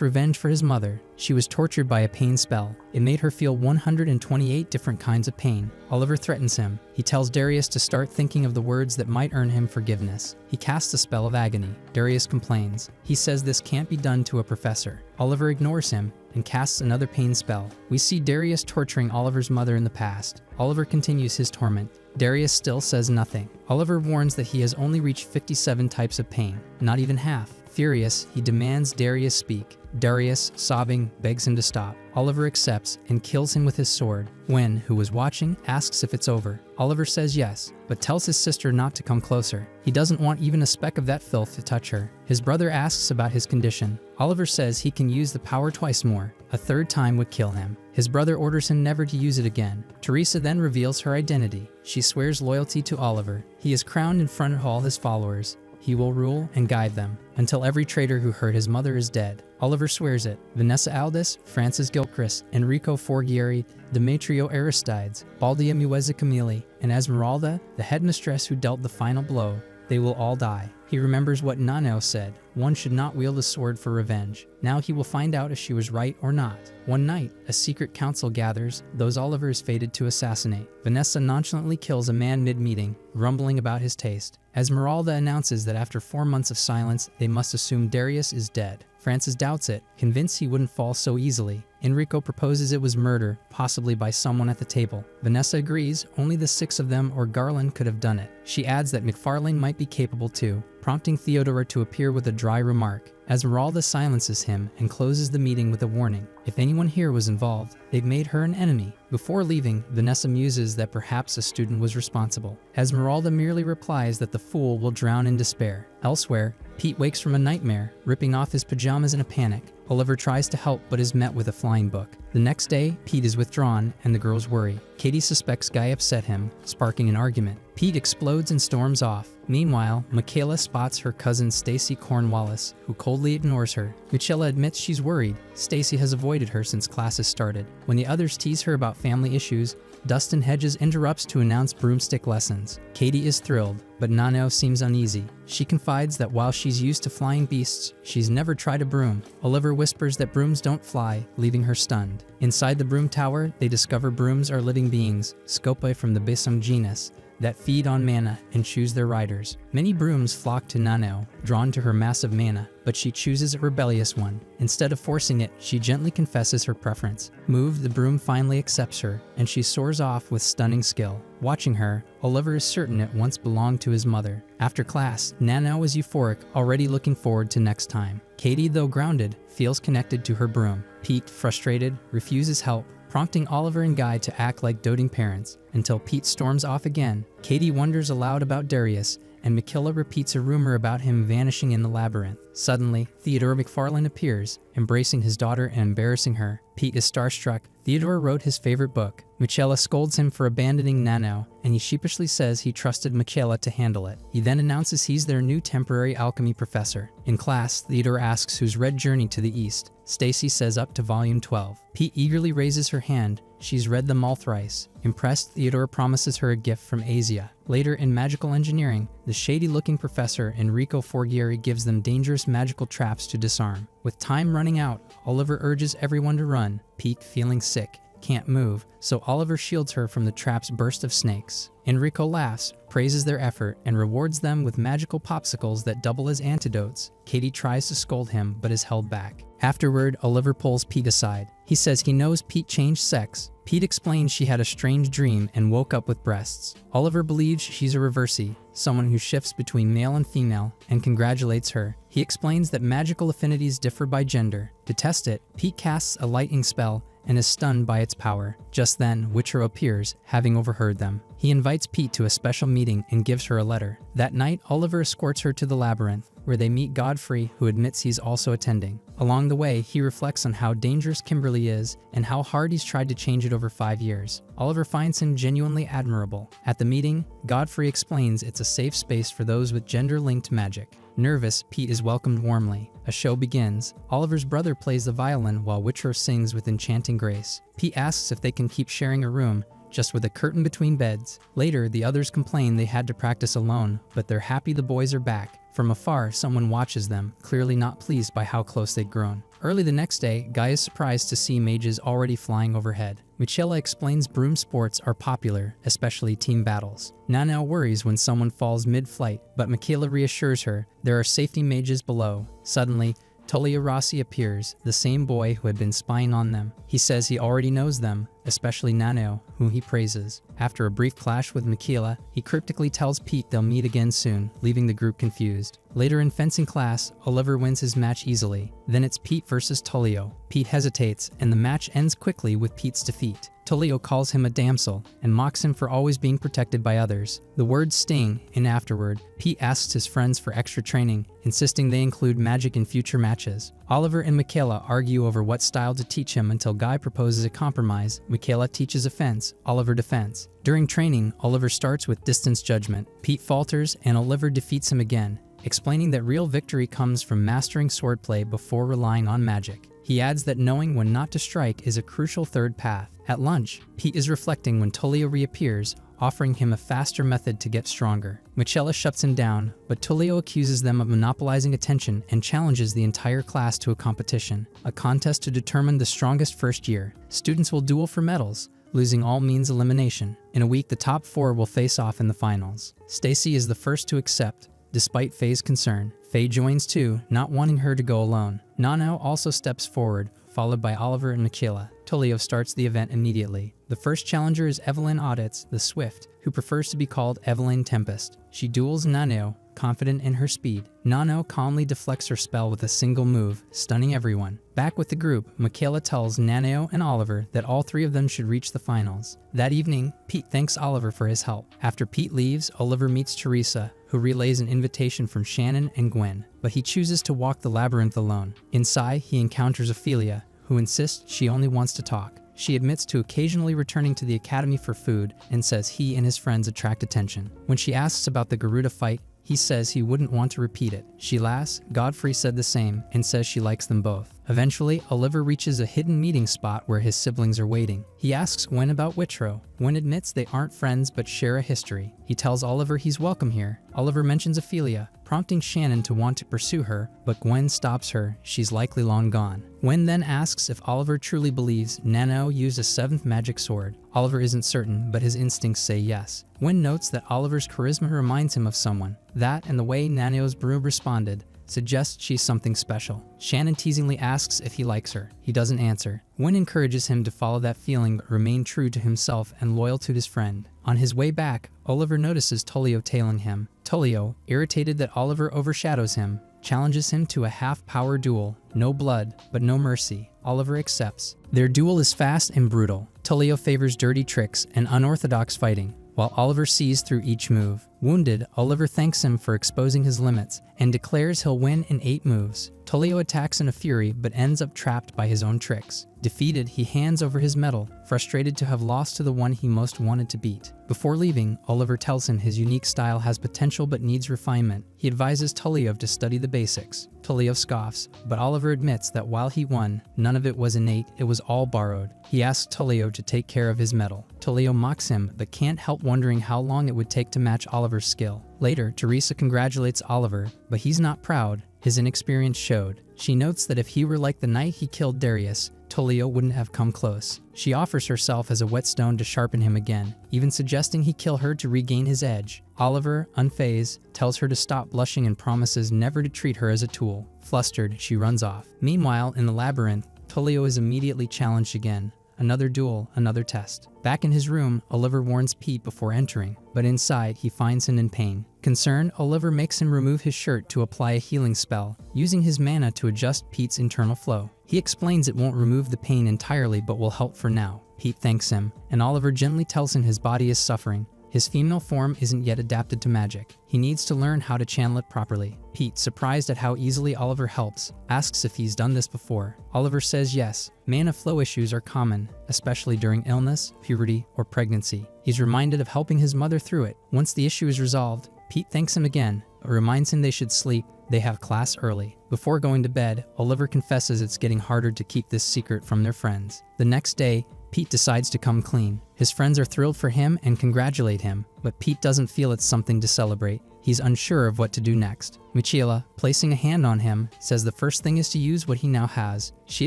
revenge for his mother. She was tortured by a pain spell. It made her feel 128 different kinds of pain. Oliver threatens him. He tells Darius to start thinking of the words that might earn him forgiveness. He casts a spell of agony. Darius complains. He says this can't be done to a professor. Oliver ignores him and casts another pain spell. We see Darius torturing Oliver's mother in the past. Oliver continues his torment. Darius still says nothing. Oliver warns that he has only reached 57 types of pain, not even half. Furious, he demands Darius speak. Darius, sobbing, begs him to stop. Oliver accepts and kills him with his sword. Wen, who was watching, asks if it's over. Oliver says yes, but tells his sister not to come closer. He doesn't want even a speck of that filth to touch her. His brother asks about his condition. Oliver says he can use the power twice more. A 3rd time would kill him. His brother orders him never to use it again. Teresa then reveals her identity. She swears loyalty to Oliver. He is crowned in front of all his followers. He will rule and guide them until every traitor who hurt his mother is dead. Oliver swears it. Vanessa Aldis, Francis Gilchrist, Enrico Forghieri, Demetrio Aristides, Baldia Mueza Camilli, and Esmeralda, the headmistress who dealt the final blow, they will all die. He remembers what Nanao said: one should not wield a sword for revenge. Now he will find out if she was right or not. One night, a secret council gathers, those Oliver is fated to assassinate. Vanessa nonchalantly kills a man mid-meeting, grumbling about his taste. Esmeralda announces that after 4 months of silence, they must assume Darius is dead. Francis doubts it, convinced he wouldn't fall so easily. Enrico proposes it was murder, possibly by someone at the table. Vanessa agrees, only the 6 of them or Garland could have done it. She adds that McFarlane might be capable too, prompting Theodora to appear with a dry remark. Esmeralda silences him and closes the meeting with a warning. If anyone here was involved, they've made her an enemy. Before leaving, Vanessa muses that perhaps a student was responsible. Esmeralda merely replies that the fool will drown in despair. Elsewhere, Pete wakes from a nightmare, ripping off his pajamas in a panic. Oliver tries to help but is met with a flying book. The next day, Pete is withdrawn and the girls worry. Katie suspects Guy upset him, sparking an argument. Pete explodes and storms off. Meanwhile, Michaela spots her cousin Stacy Cornwallis, who coldly ignores her. Michaela admits she's worried. Stacy has avoided her since classes started. When the others tease her about family issues, Dustin Hedges interrupts to announce broomstick lessons. Katie is thrilled, but Nanao seems uneasy. She confides that while she's used to flying beasts, she's never tried a broom. Oliver whispers that brooms don't fly, leaving her stunned. Inside the broom tower, they discover brooms are living beings, Scopae from the Bisum genus, that feed on mana and choose their riders. Many brooms flock to Nanao, drawn to her massive mana, but she chooses a rebellious one. Instead of forcing it, she gently confesses her preference. Moved, the broom finally accepts her, and she soars off with stunning skill. Watching her, Oliver is certain it once belonged to his mother. After class, Nanao is euphoric, already looking forward to next time. Katie, though grounded, feels connected to her broom. Pete, frustrated, refuses help, prompting Oliver and Guy to act like doting parents, until Pete storms off again. Katie wonders aloud about Darius, and Michaela repeats a rumor about him vanishing in the labyrinth. Suddenly, Theodore McFarlane appears, embracing his daughter and embarrassing her. Pete is starstruck. Theodore wrote his favorite book. Michaela scolds him for abandoning Nanao, and he sheepishly says he trusted Michaela to handle it. He then announces he's their new temporary alchemy professor. In class, Theodore asks who's read Journey to the East. Stacy says up to volume 12. Pete eagerly raises her hand. She's read them all thrice. Impressed, Theodore promises her a gift from Asia. Later in magical engineering, the shady-looking professor Enrico Forghieri gives them dangerous magical traps to disarm. With time running out, Oliver urges everyone to run. Pete, feeling sick, can't move, so Oliver shields her from the trap's burst of snakes. Enrico laughs, praises their effort, and rewards them with magical popsicles that double as antidotes. Katie tries to scold him, but is held back. Afterward, Oliver pulls Pete aside. He says he knows Pete changed sex. Pete explains she had a strange dream and woke up with breasts. Oliver believes she's a reversee, someone who shifts between male and female, and congratulates her. He explains that magical affinities differ by gender. To test it, Pete casts a lightning spell and is stunned by its power. Just then, Witchero appears, having overheard them. He invites Pete to a special meeting and gives her a letter. That night, Oliver escorts her to the labyrinth, where they meet Godfrey, who admits he's also attending. Along the way, he reflects on how dangerous Kimberly is and how hard he's tried to change it over 5 years. Oliver finds him genuinely admirable. At the meeting, Godfrey explains it's a safe space for those with gender-linked magic. Nervous, Pete is welcomed warmly. A show begins. Oliver's brother plays the violin while Witchero sings with enchanting grace. Pete asks if they can keep sharing a room, just with a curtain between beds. Later, the others complain they had to practice alone, but they're happy the boys are back. From afar, someone watches them, clearly not pleased by how close they'd grown. Early the next day, Guy is surprised to see mages already flying overhead. Michela explains broom sports are popular, especially team battles. Nanel worries when someone falls mid-flight, but Michaela reassures her there are safety mages below. Suddenly, Tullio Rossi appears, the same boy who had been spying on them. He says he already knows them, especially Naneo, whom he praises. After a brief clash with Michaela, he cryptically tells Pete they'll meet again soon, leaving the group confused. Later in fencing class, Oliver wins his match easily. Then it's Pete versus Tullio. Pete hesitates, and the match ends quickly with Pete's defeat. Tullio calls him a damsel and mocks him for always being protected by others. The words sting, and afterward, Pete asks his friends for extra training, insisting they include magic in future matches. Oliver and Michaela argue over what style to teach him until Guy proposes a compromise. Michaela teaches offense, Oliver defense. During training, Oliver starts with distance judgment. Pete falters, and Oliver defeats him again, explaining that real victory comes from mastering swordplay before relying on magic. He adds that knowing when not to strike is a crucial third path. At lunch, Pete is reflecting when Tullio reappears, offering him a faster method to get stronger. Michela shuts him down, but Tullio accuses them of monopolizing attention and challenges the entire class to a competition, a contest to determine the strongest first year. Students will duel for medals. Losing all means elimination. In a week, the top 4 will face off in the finals. Stacy is the first to accept, despite Faye's concern. Faye joins too, not wanting her to go alone. Nano also steps forward, followed by Oliver and Michaela. Tullio starts the event immediately. The first challenger is Evelyn Auditz, the Swift, who prefers to be called Evelyn Tempest. She duels Naneo, confident in her speed. Nano calmly deflects her spell with a single move, stunning everyone. Back with the group, Michaela tells Naneo and Oliver that all 3 of them should reach the finals. That evening, Pete thanks Oliver for his help. After Pete leaves, Oliver meets Teresa, who relays an invitation from Shannon and Gwen, but he chooses to walk the labyrinth alone. Inside, he encounters Ophelia, who insists she only wants to talk. She admits to occasionally returning to the academy for food and says he and his friends attract attention. When she asks about the Garuda fight, he says he wouldn't want to repeat it. She laughs, Godfrey said the same, and says she likes them both. Eventually, Oliver reaches a hidden meeting spot where his siblings are waiting. He asks Gwen about Witchero. Gwen admits they aren't friends but share a history. He tells Oliver he's welcome here. Oliver mentions Ophelia, prompting Shannon to want to pursue her, but Gwen stops her. She's likely long gone. Gwen then asks if Oliver truly believes Nano used a 7th magic sword. Oliver isn't certain, but his instincts say yes. Gwen notes that Oliver's charisma reminds him of someone. That and the way Nano's broom responded suggests she's something special. Shannon teasingly asks if he likes her. He doesn't answer. Gwen encourages him to follow that feeling but remain true to himself and loyal to his friend. On his way back, Oliver notices Tullio tailing him. Tullio, irritated that Oliver overshadows him, challenges him to a half-power duel. No blood, but no mercy. Oliver accepts. Their duel is fast and brutal. Tullio favors dirty tricks and unorthodox fighting, while Oliver sees through each move. Wounded, Oliver thanks him for exposing his limits and declares he'll win in 8 moves. Tullio attacks in a fury but ends up trapped by his own tricks. Defeated, he hands over his medal, frustrated to have lost to the one he most wanted to beat. Before leaving, Oliver tells him his unique style has potential but needs refinement. He advises Tullio to study the basics. Tullio scoffs, but Oliver admits that while he won, none of it was innate, it was all borrowed. He asks Tullio to take care of his medal. Tullio mocks him, but can't help wondering how long it would take to match Oliver's skill. Later, Teresa congratulates Oliver, but he's not proud. His inexperience showed. She notes that if he were like the night he killed Darius, Tullio wouldn't have come close. She offers herself as a whetstone to sharpen him again, even suggesting he kill her to regain his edge. Oliver, unfazed, tells her to stop blushing and promises never to treat her as a tool. Flustered, she runs off. Meanwhile, in the labyrinth, Tullio is immediately challenged again. Another duel, another test. Back in his room, Oliver warns Pete before entering, but inside he finds him in pain. Concerned, Oliver makes him remove his shirt to apply a healing spell, using his mana to adjust Pete's internal flow. He explains it won't remove the pain entirely but will help for now. Pete thanks him, and Oliver gently tells him his body is suffering. His female form isn't yet adapted to magic. He needs to learn how to channel it properly. Pete, surprised at how easily Oliver helps, asks if he's done this before. Oliver says yes. Mana flow issues are common, especially during illness, puberty, or pregnancy. He's reminded of helping his mother through it. Once the issue is resolved, Pete thanks him again, but reminds him they should sleep. They have class early. Before going to bed, Oliver confesses it's getting harder to keep this secret from their friends. The next day, Pete decides to come clean. His friends are thrilled for him and congratulate him, but Pete doesn't feel it's something to celebrate. He's unsure of what to do next. Michaela, placing a hand on him, says the first thing is to use what he now has. She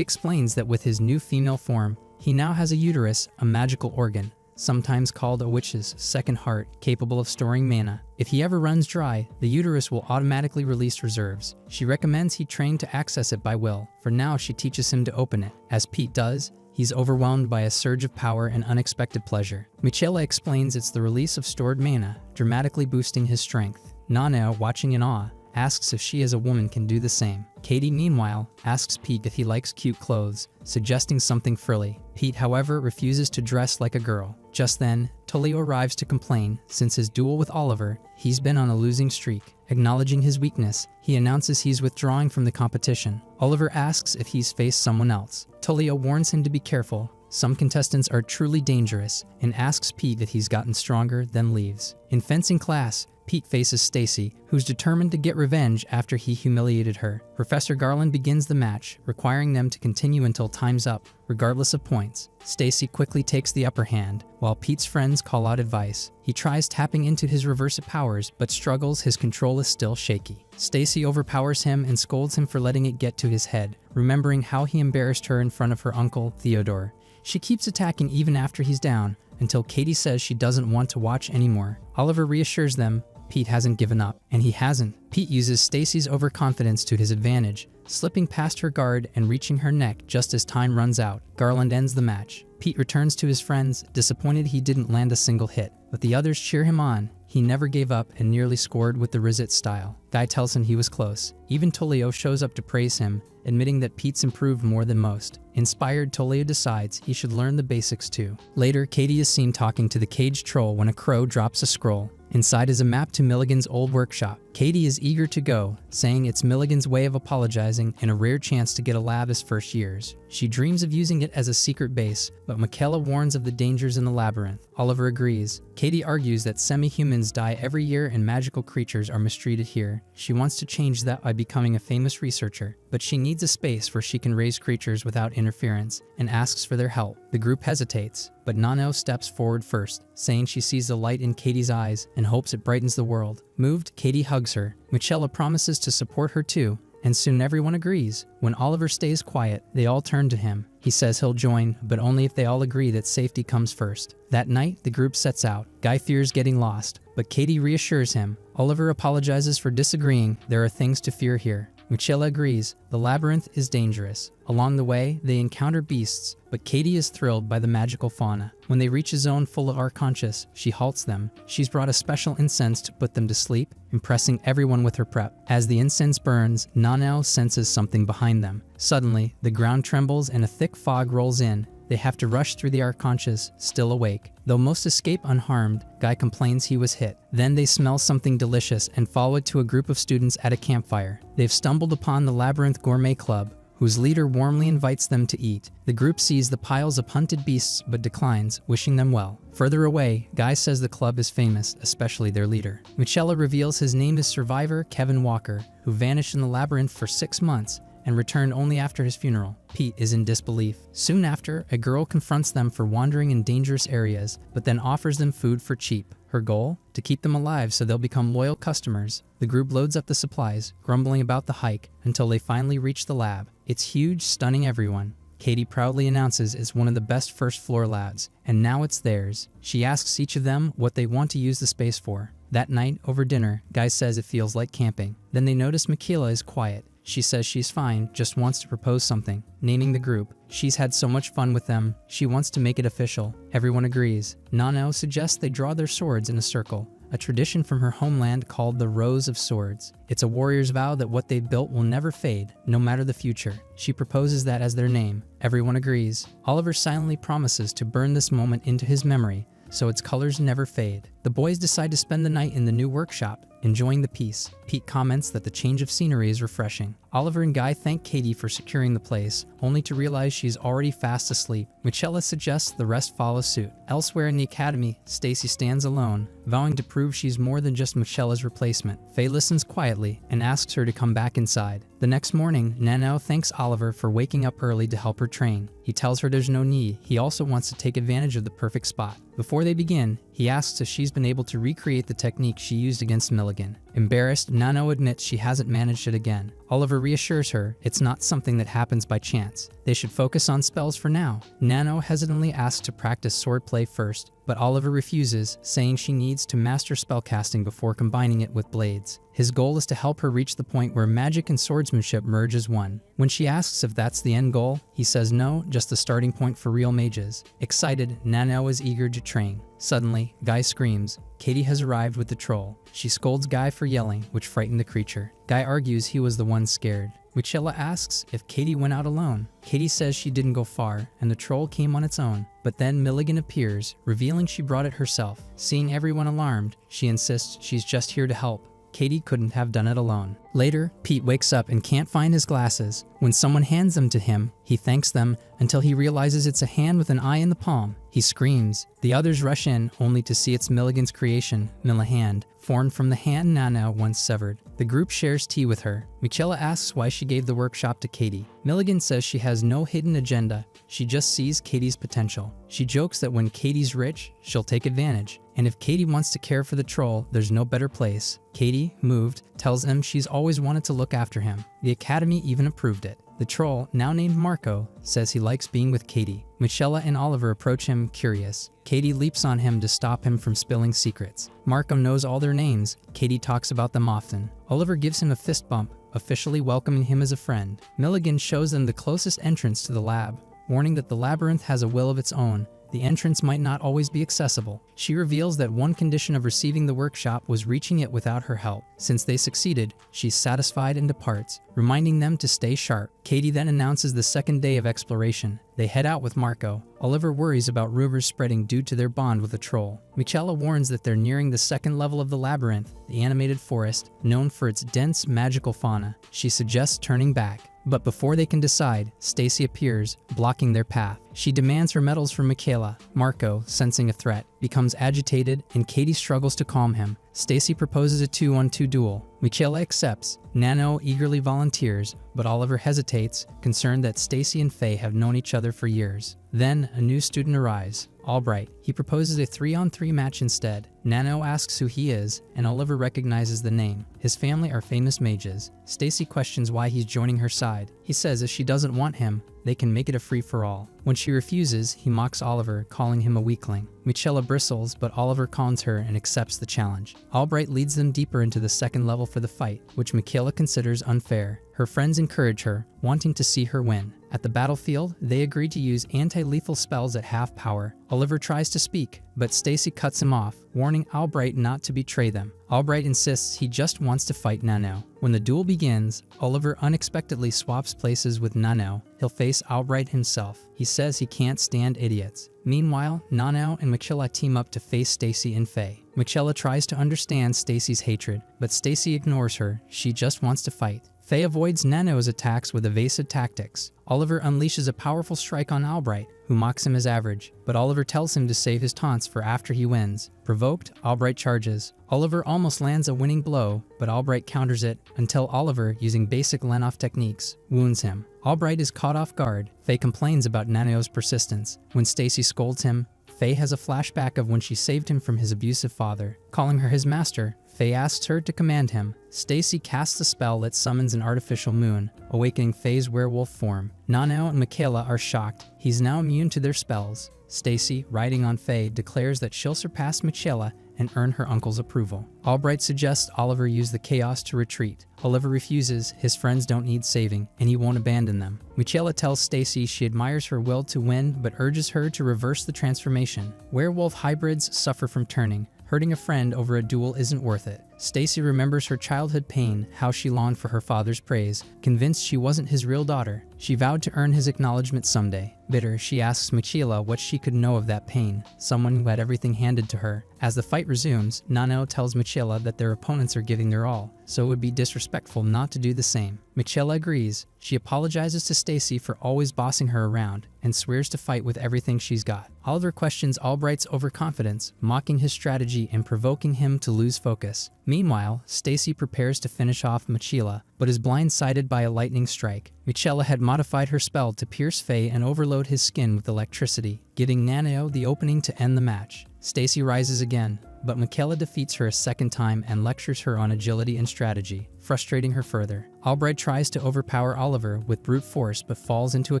explains that with his new female form, he now has a uterus, a magical organ, sometimes called a witch's second heart, capable of storing mana. If he ever runs dry, the uterus will automatically release reserves. She recommends he train to access it by will. For now, she teaches him to open it. As Pete does, he's overwhelmed by a surge of power and unexpected pleasure. Michaela explains it's the release of stored mana, dramatically boosting his strength. Nana, watching in awe, asks if she as a woman can do the same. Katie, meanwhile, asks Pete if he likes cute clothes, suggesting something frilly. Pete, however, refuses to dress like a girl. Just then, Tullio arrives to complain. Since his duel with Oliver, he's been on a losing streak. Acknowledging his weakness, he announces he's withdrawing from the competition. Oliver asks if he's faced someone else. Tullio warns him to be careful. Some contestants are truly dangerous, and asks Pete if he's gotten stronger, then leaves. In fencing class, Pete faces Stacy, who's determined to get revenge after he humiliated her. Professor Garland begins the match, requiring them to continue until time's up, regardless of points. Stacy quickly takes the upper hand, while Pete's friends call out advice. He tries tapping into his reverse powers, but struggles. His control is still shaky. Stacy overpowers him and scolds him for letting it get to his head, remembering how he embarrassed her in front of her uncle, Theodore. She keeps attacking even after he's down, until Katie says she doesn't want to watch anymore. Oliver reassures them Pete hasn't given up, and he hasn't. Pete uses Stacy's overconfidence to his advantage, slipping past her guard and reaching her neck just as time runs out. Garland ends the match. Pete returns to his friends, disappointed he didn't land a single hit, but the others cheer him on. He never gave up and nearly scored with the Rizit style. Guy tells him he was close. Even Tullio shows up to praise him, admitting that Pete's improved more than most. Inspired, Tullio decides he should learn the basics too. Later, Katie is seen talking to the caged troll when a crow drops a scroll. Inside is a map to Milligan's old workshop. Katie is eager to go, saying it's Milligan's way of apologizing and a rare chance to get a lab his first years. She dreams of using it as a secret base, but Michaela warns of the dangers in the labyrinth. Oliver agrees. Katie argues that semi-humans die every year and magical creatures are mistreated here. She wants to change that by becoming a famous researcher, but she needs a space where she can raise creatures without interference, and asks for their help. The group hesitates, but Nano steps forward first, saying she sees the light in Katie's eyes and hopes it brightens the world. Moved, Katie hugs her. Michaela promises to support her too, and soon everyone agrees. When Oliver stays quiet, they all turn to him. He says he'll join, but only if they all agree that safety comes first. That night, the group sets out. Guy fears getting lost, but Katie reassures him. Oliver apologizes for disagreeing. There are things to fear here. Michaela agrees. The labyrinth is dangerous. Along the way, they encounter beasts, but Katie is thrilled by the magical fauna. When they reach a zone full of Arconchus, she halts them. She's brought a special incense to put them to sleep, impressing everyone with her prep. As the incense burns, Nanao senses something behind them. Suddenly, the ground trembles and a thick fog rolls in. They have to rush through the Arconchus, still awake. Though most escape unharmed, Guy complains he was hit. Then they smell something delicious and follow it to a group of students at a campfire. They've stumbled upon the Labyrinth Gourmet Club, whose leader warmly invites them to eat. The group sees the piles of hunted beasts but declines, wishing them well. Further away, Guy says the club is famous, especially their leader. Michela reveals his name is Survivor Kevin Walker, who vanished in the labyrinth for 6 months and returned only after his funeral. Pete is in disbelief. Soon after, a girl confronts them for wandering in dangerous areas, but then offers them food for cheap. Her goal? To keep them alive so they'll become loyal customers. The group loads up the supplies, grumbling about the hike, until they finally reach the lab. It's huge, stunning everyone. Katie proudly announces it's one of the best first-floor labs, and now it's theirs. She asks each of them what they want to use the space for. That night, over dinner, Guy says it feels like camping. Then they notice Michaela is quiet. She says she's fine, just wants to propose something. Naming the group, she's had so much fun with them, she wants to make it official. Everyone agrees. Nano suggests they draw their swords in a circle, a tradition from her homeland called the Rose of Swords. It's a warrior's vow that what they've built will never fade, no matter the future. She proposes that as their name. Everyone agrees. Oliver silently promises to burn this moment into his memory, so its colors never fade. The boys decide to spend the night in the new workshop, enjoying the peace. Pete comments that the change of scenery is refreshing. Oliver and Guy thank Katie for securing the place, only to realize she's already fast asleep. Michela suggests the rest follow suit. Elsewhere in the academy, Stacy stands alone, vowing to prove she's more than just Michela's replacement. Faye listens quietly and asks her to come back inside. The next morning, Nano thanks Oliver for waking up early to help her train. He tells her there's no need, he also wants to take advantage of the perfect spot. Before they begin, he asks if she's been able to recreate the technique she used against Milligan. Embarrassed, Nano admits she hasn't managed it again. Oliver reassures her it's not something that happens by chance. They should focus on spells for now. Nano hesitantly asks to practice swordplay first, but Oliver refuses, saying she needs to master spellcasting before combining it with blades. His goal is to help her reach the point where magic and swordsmanship merge as one. When she asks if that's the end goal, he says no, just the starting point for real mages. Excited, Nano is eager to train. Suddenly, Guy screams. Katie has arrived with the troll. She scolds Guy for yelling, which frightened the creature. Guy argues he was the one scared. Michela asks if Katie went out alone. Katie says she didn't go far, and the troll came on its own. But then Milligan appears, revealing she brought it herself. Seeing everyone alarmed, she insists she's just here to help. Katie couldn't have done it alone. Later, Pete wakes up and can't find his glasses. When someone hands them to him, he thanks them until he realizes it's a hand with an eye in the palm. He screams. The others rush in, only to see it's Milligan's creation, Millahand, formed from the hand Nano once severed. The group shares tea with her. Michela asks why she gave the workshop to Katie. Milligan says she has no hidden agenda. She just sees Katie's potential. She jokes that when Katie's rich, she'll take advantage. And if Katie wants to care for the troll, there's no better place. Katie, moved, tells him she's always wanted to look after him. The academy even approved it. The troll, now named Marco, says he likes being with Katie. Michela and Oliver approach him, curious. Katie leaps on him to stop him from spilling secrets. Marco knows all their names. Katie talks about them often. Oliver gives him a fist bump, officially welcoming him as a friend. Milligan shows them the closest entrance to the lab, warning that the labyrinth has a will of its own. The entrance might not always be accessible. She reveals that one condition of receiving the workshop was reaching it without her help. Since they succeeded, she's satisfied and departs, reminding them to stay sharp. Katie then announces the second day of exploration. They head out with Marco. Oliver worries about rumors spreading due to their bond with the troll. Michela warns that they're nearing the second level of the labyrinth, the animated forest, known for its dense magical fauna. She suggests turning back. But before they can decide, Stacy appears, blocking their path. She demands her medals from Michaela. Marco, sensing a threat, becomes agitated, and Katie struggles to calm him. Stacy proposes a 2-on-2 duel. Michaela accepts. Nano eagerly volunteers, but Oliver hesitates, concerned that Stacy and Faye have known each other for years. Then, a new student arrives, Albright. He proposes a 3-on-3 match instead. Nano asks who he is, and Oliver recognizes the name. His family are famous mages. Stacy questions why he's joining her side. He says if she doesn't want him, they can make it a free-for-all. When she refuses, he mocks Oliver, calling him a weakling. Michela bristles, but Oliver calms her and accepts the challenge. Albright leads them deeper into the second level for the fight, which Michaela considers unfair. Her friends encourage her, wanting to see her win. At the battlefield, they agree to use anti-lethal spells at half power. Oliver tries to speak, but Stacy cuts him off, warning Albright not to betray them. Albright insists he just wants to fight Nano. When the duel begins, Oliver unexpectedly swaps places with Nano. He'll face Albright himself. He says he can't stand idiots. Meanwhile, Nano and Michela team up to face Stacy and Faye. Michela tries to understand Stacy's hatred, but Stacy ignores her. She just wants to fight. Faye avoids Nano's attacks with evasive tactics. Oliver unleashes a powerful strike on Albright, who mocks him as average, but Oliver tells him to save his taunts for after he wins. Provoked, Albright charges. Oliver almost lands a winning blow, but Albright counters it until Oliver, using basic Lenoff techniques, wounds him. Albright is caught off guard. Faye complains about Nano's persistence. When Stacy scolds him, Faye has a flashback of when she saved him from his abusive father. Calling her his master, Faye asks her to command him. Stacy casts a spell that summons an artificial moon, awakening Faye's werewolf form. Nano and Michaela are shocked. He's now immune to their spells. Stacy, riding on Faye, declares that she'll surpass Michaela and earn her uncle's approval. Albright suggests Oliver use the chaos to retreat. Oliver refuses. His friends don't need saving, and he won't abandon them. Michaela tells Stacy she admires her will to win, but urges her to reverse the transformation. Werewolf hybrids suffer from turning. Hurting a friend over a duel isn't worth it. Stacy remembers her childhood pain, how she longed for her father's praise. Convinced she wasn't his real daughter, she vowed to earn his acknowledgement someday. Bitter, she asks Michaela what she could know of that pain, someone who had everything handed to her. As the fight resumes, Nano tells Michaela that their opponents are giving their all, so it would be disrespectful not to do the same. Michaela agrees. She apologizes to Stacy for always bossing her around, and swears to fight with everything she's got. Oliver questions Albright's overconfidence, mocking his strategy and provoking him to lose focus. Meanwhile, Stacy prepares to finish off Michaela, but is blindsided by a lightning strike. Michaela had modified her spell to pierce Faye and overload his skin with electricity, giving Nano the opening to end the match. Stacy rises again, but Michaela defeats her a second time and lectures her on agility and strategy, frustrating her further. Albright tries to overpower Oliver with brute force but falls into a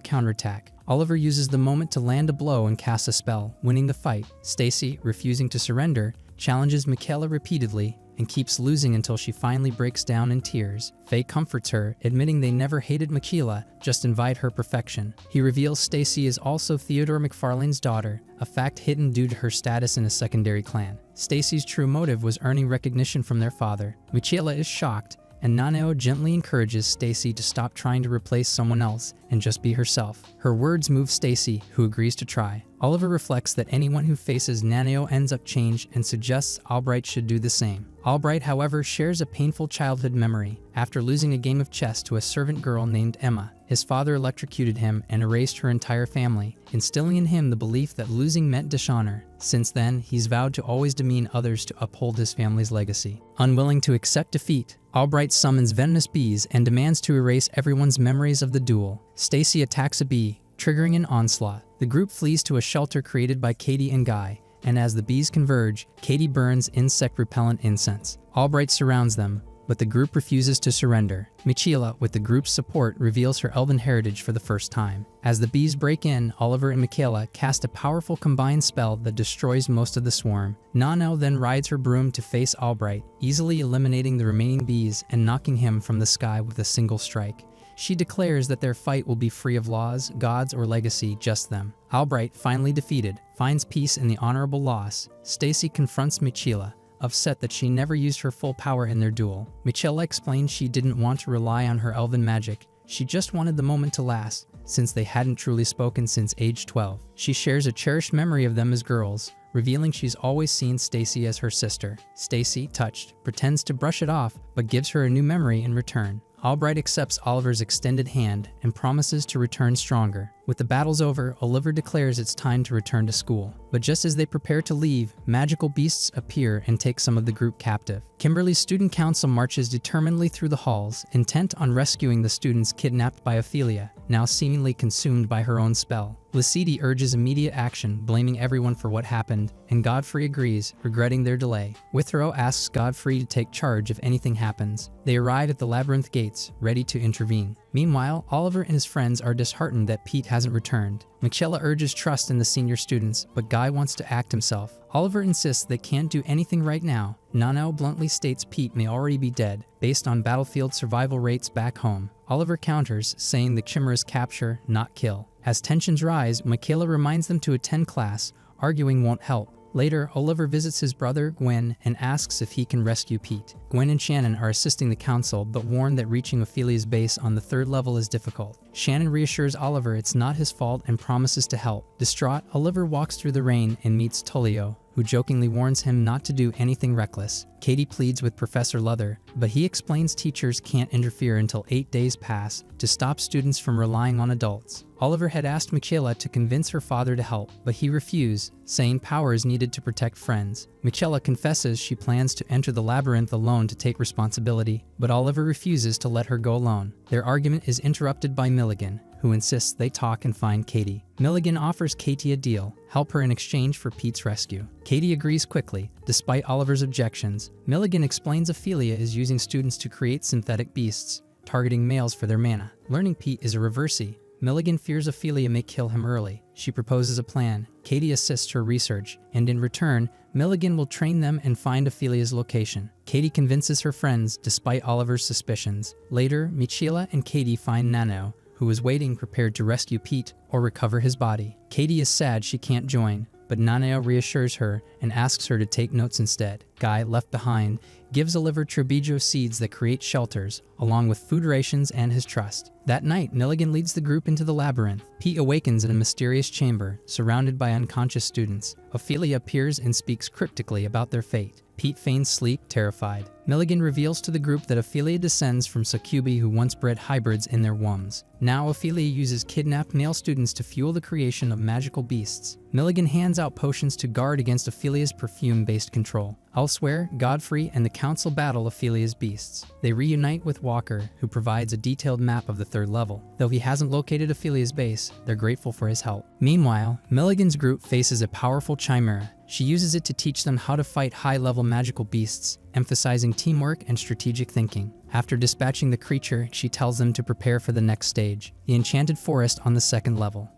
counterattack. Oliver uses the moment to land a blow and cast a spell, winning the fight. Stacy, refusing to surrender, challenges Michaela repeatedly and keeps losing until she finally breaks down in tears. Faye comforts her, admitting they never hated Michaela, just envied her perfection. He reveals Stacy is also Theodore McFarlane's daughter, a fact hidden due to her status in a secondary clan. Stacy's true motive was earning recognition from their father. Michaela is shocked, and Nano gently encourages Stacy to stop trying to replace someone else and just be herself. Her words move Stacy, who agrees to try. Oliver reflects that anyone who faces Nano ends up changed and suggests Albright should do the same. Albright, however, shares a painful childhood memory. After losing a game of chess to a servant girl named Emma, his father electrocuted him and erased her entire family, instilling in him the belief that losing meant dishonor. Since then, he's vowed to always demean others to uphold his family's legacy. Unwilling to accept defeat, Albright summons venomous bees and demands to erase everyone's memories of the duel. Stacy attacks a bee, triggering an onslaught. The group flees to a shelter created by Katie and Guy, and as the bees converge, Katie burns insect-repellent incense. Albright surrounds them, but the group refuses to surrender. Michaela, with the group's support, reveals her elven heritage for the first time. As the bees break in, Oliver and Michaela cast a powerful combined spell that destroys most of the swarm. Nano then rides her broom to face Albright, easily eliminating the remaining bees and knocking him from the sky with a single strike. She declares that their fight will be free of laws, gods, or legacy, just them. Albright, finally defeated, finds peace in the honorable loss. Stacy confronts Michaela, upset that she never used her full power in their duel. Michaela explains she didn't want to rely on her elven magic. She just wanted the moment to last, since they hadn't truly spoken since age 12. She shares a cherished memory of them as girls, revealing she's always seen Stacy as her sister. Stacy, touched, pretends to brush it off, but gives her a new memory in return. Albright accepts Oliver's extended hand and promises to return stronger. With the battles over, Oliver declares it's time to return to school. But just as they prepare to leave, magical beasts appear and take some of the group captive. Kimberly's student council marches determinedly through the halls, intent on rescuing the students kidnapped by Ophelia, now seemingly consumed by her own spell. Lasidi urges immediate action, blaming everyone for what happened, and Godfrey agrees, regretting their delay. Withrow asks Godfrey to take charge if anything happens. They arrive at the labyrinth gates, ready to intervene. Meanwhile, Oliver and his friends are disheartened that Pete hasn't returned. Michaela urges trust in the senior students, but Guy wants to act himself. Oliver insists they can't do anything right now. Nano bluntly states Pete may already be dead, based on battlefield survival rates back home. Oliver counters, saying the Chimera's capture, not kill. As tensions rise, Michaela reminds them to attend class, arguing won't help. Later, Oliver visits his brother, Gwen, and asks if he can rescue Pete. Gwen and Shannon are assisting the council, but warn that reaching Ophelia's base on the 3rd level is difficult. Shannon reassures Oliver it's not his fault and promises to help. Distraught, Oliver walks through the rain and meets Tullio, who jokingly warns him not to do anything reckless. Katie pleads with Professor Luther, but he explains teachers can't interfere until 8 days pass to stop students from relying on adults. Oliver had asked Michaela to convince her father to help, but he refused, saying power is needed to protect friends. Michaela confesses she plans to enter the labyrinth alone to take responsibility, but Oliver refuses to let her go alone. Their argument is interrupted by Milligan, who insists they talk and find Katie. Milligan offers Katie a deal, help her in exchange for Pete's rescue. Katie agrees quickly, despite Oliver's objections. Milligan explains Ophelia is using students to create synthetic beasts, targeting males for their mana. Learning Pete is a reversey, Milligan fears Ophelia may kill him early. She proposes a plan. Katie assists her research, and in return, Milligan will train them and find Ophelia's location. Katie convinces her friends, despite Oliver's suspicions. Later, Michaela and Katie find Nano, who is waiting prepared to rescue Pete or recover his body. Katie is sad she can't join, but Nanao reassures her and asks her to take notes instead. Guy, left behind, gives Oliver Trebijo seeds that create shelters, along with food rations and his trust. That night, Milligan leads the group into the labyrinth. Pete awakens in a mysterious chamber, surrounded by unconscious students. Ophelia appears and speaks cryptically about their fate. Pete feigns sleep, terrified. Milligan reveals to the group that Ophelia descends from succubi who once bred hybrids in their wombs. Now Ophelia uses kidnapped male students to fuel the creation of magical beasts. Milligan hands out potions to guard against Ophelia's perfume-based control. Elsewhere, Godfrey and the Council battle Ophelia's beasts. They reunite with Walker, who provides a detailed map of the third level. Though he hasn't located Ophelia's base, they're grateful for his help. Meanwhile, Milligan's group faces a powerful chimera. She uses it to teach them how to fight high-level magical beasts, emphasizing teamwork and strategic thinking. After dispatching the creature, she tells them to prepare for the next stage, the Enchanted Forest on the second level.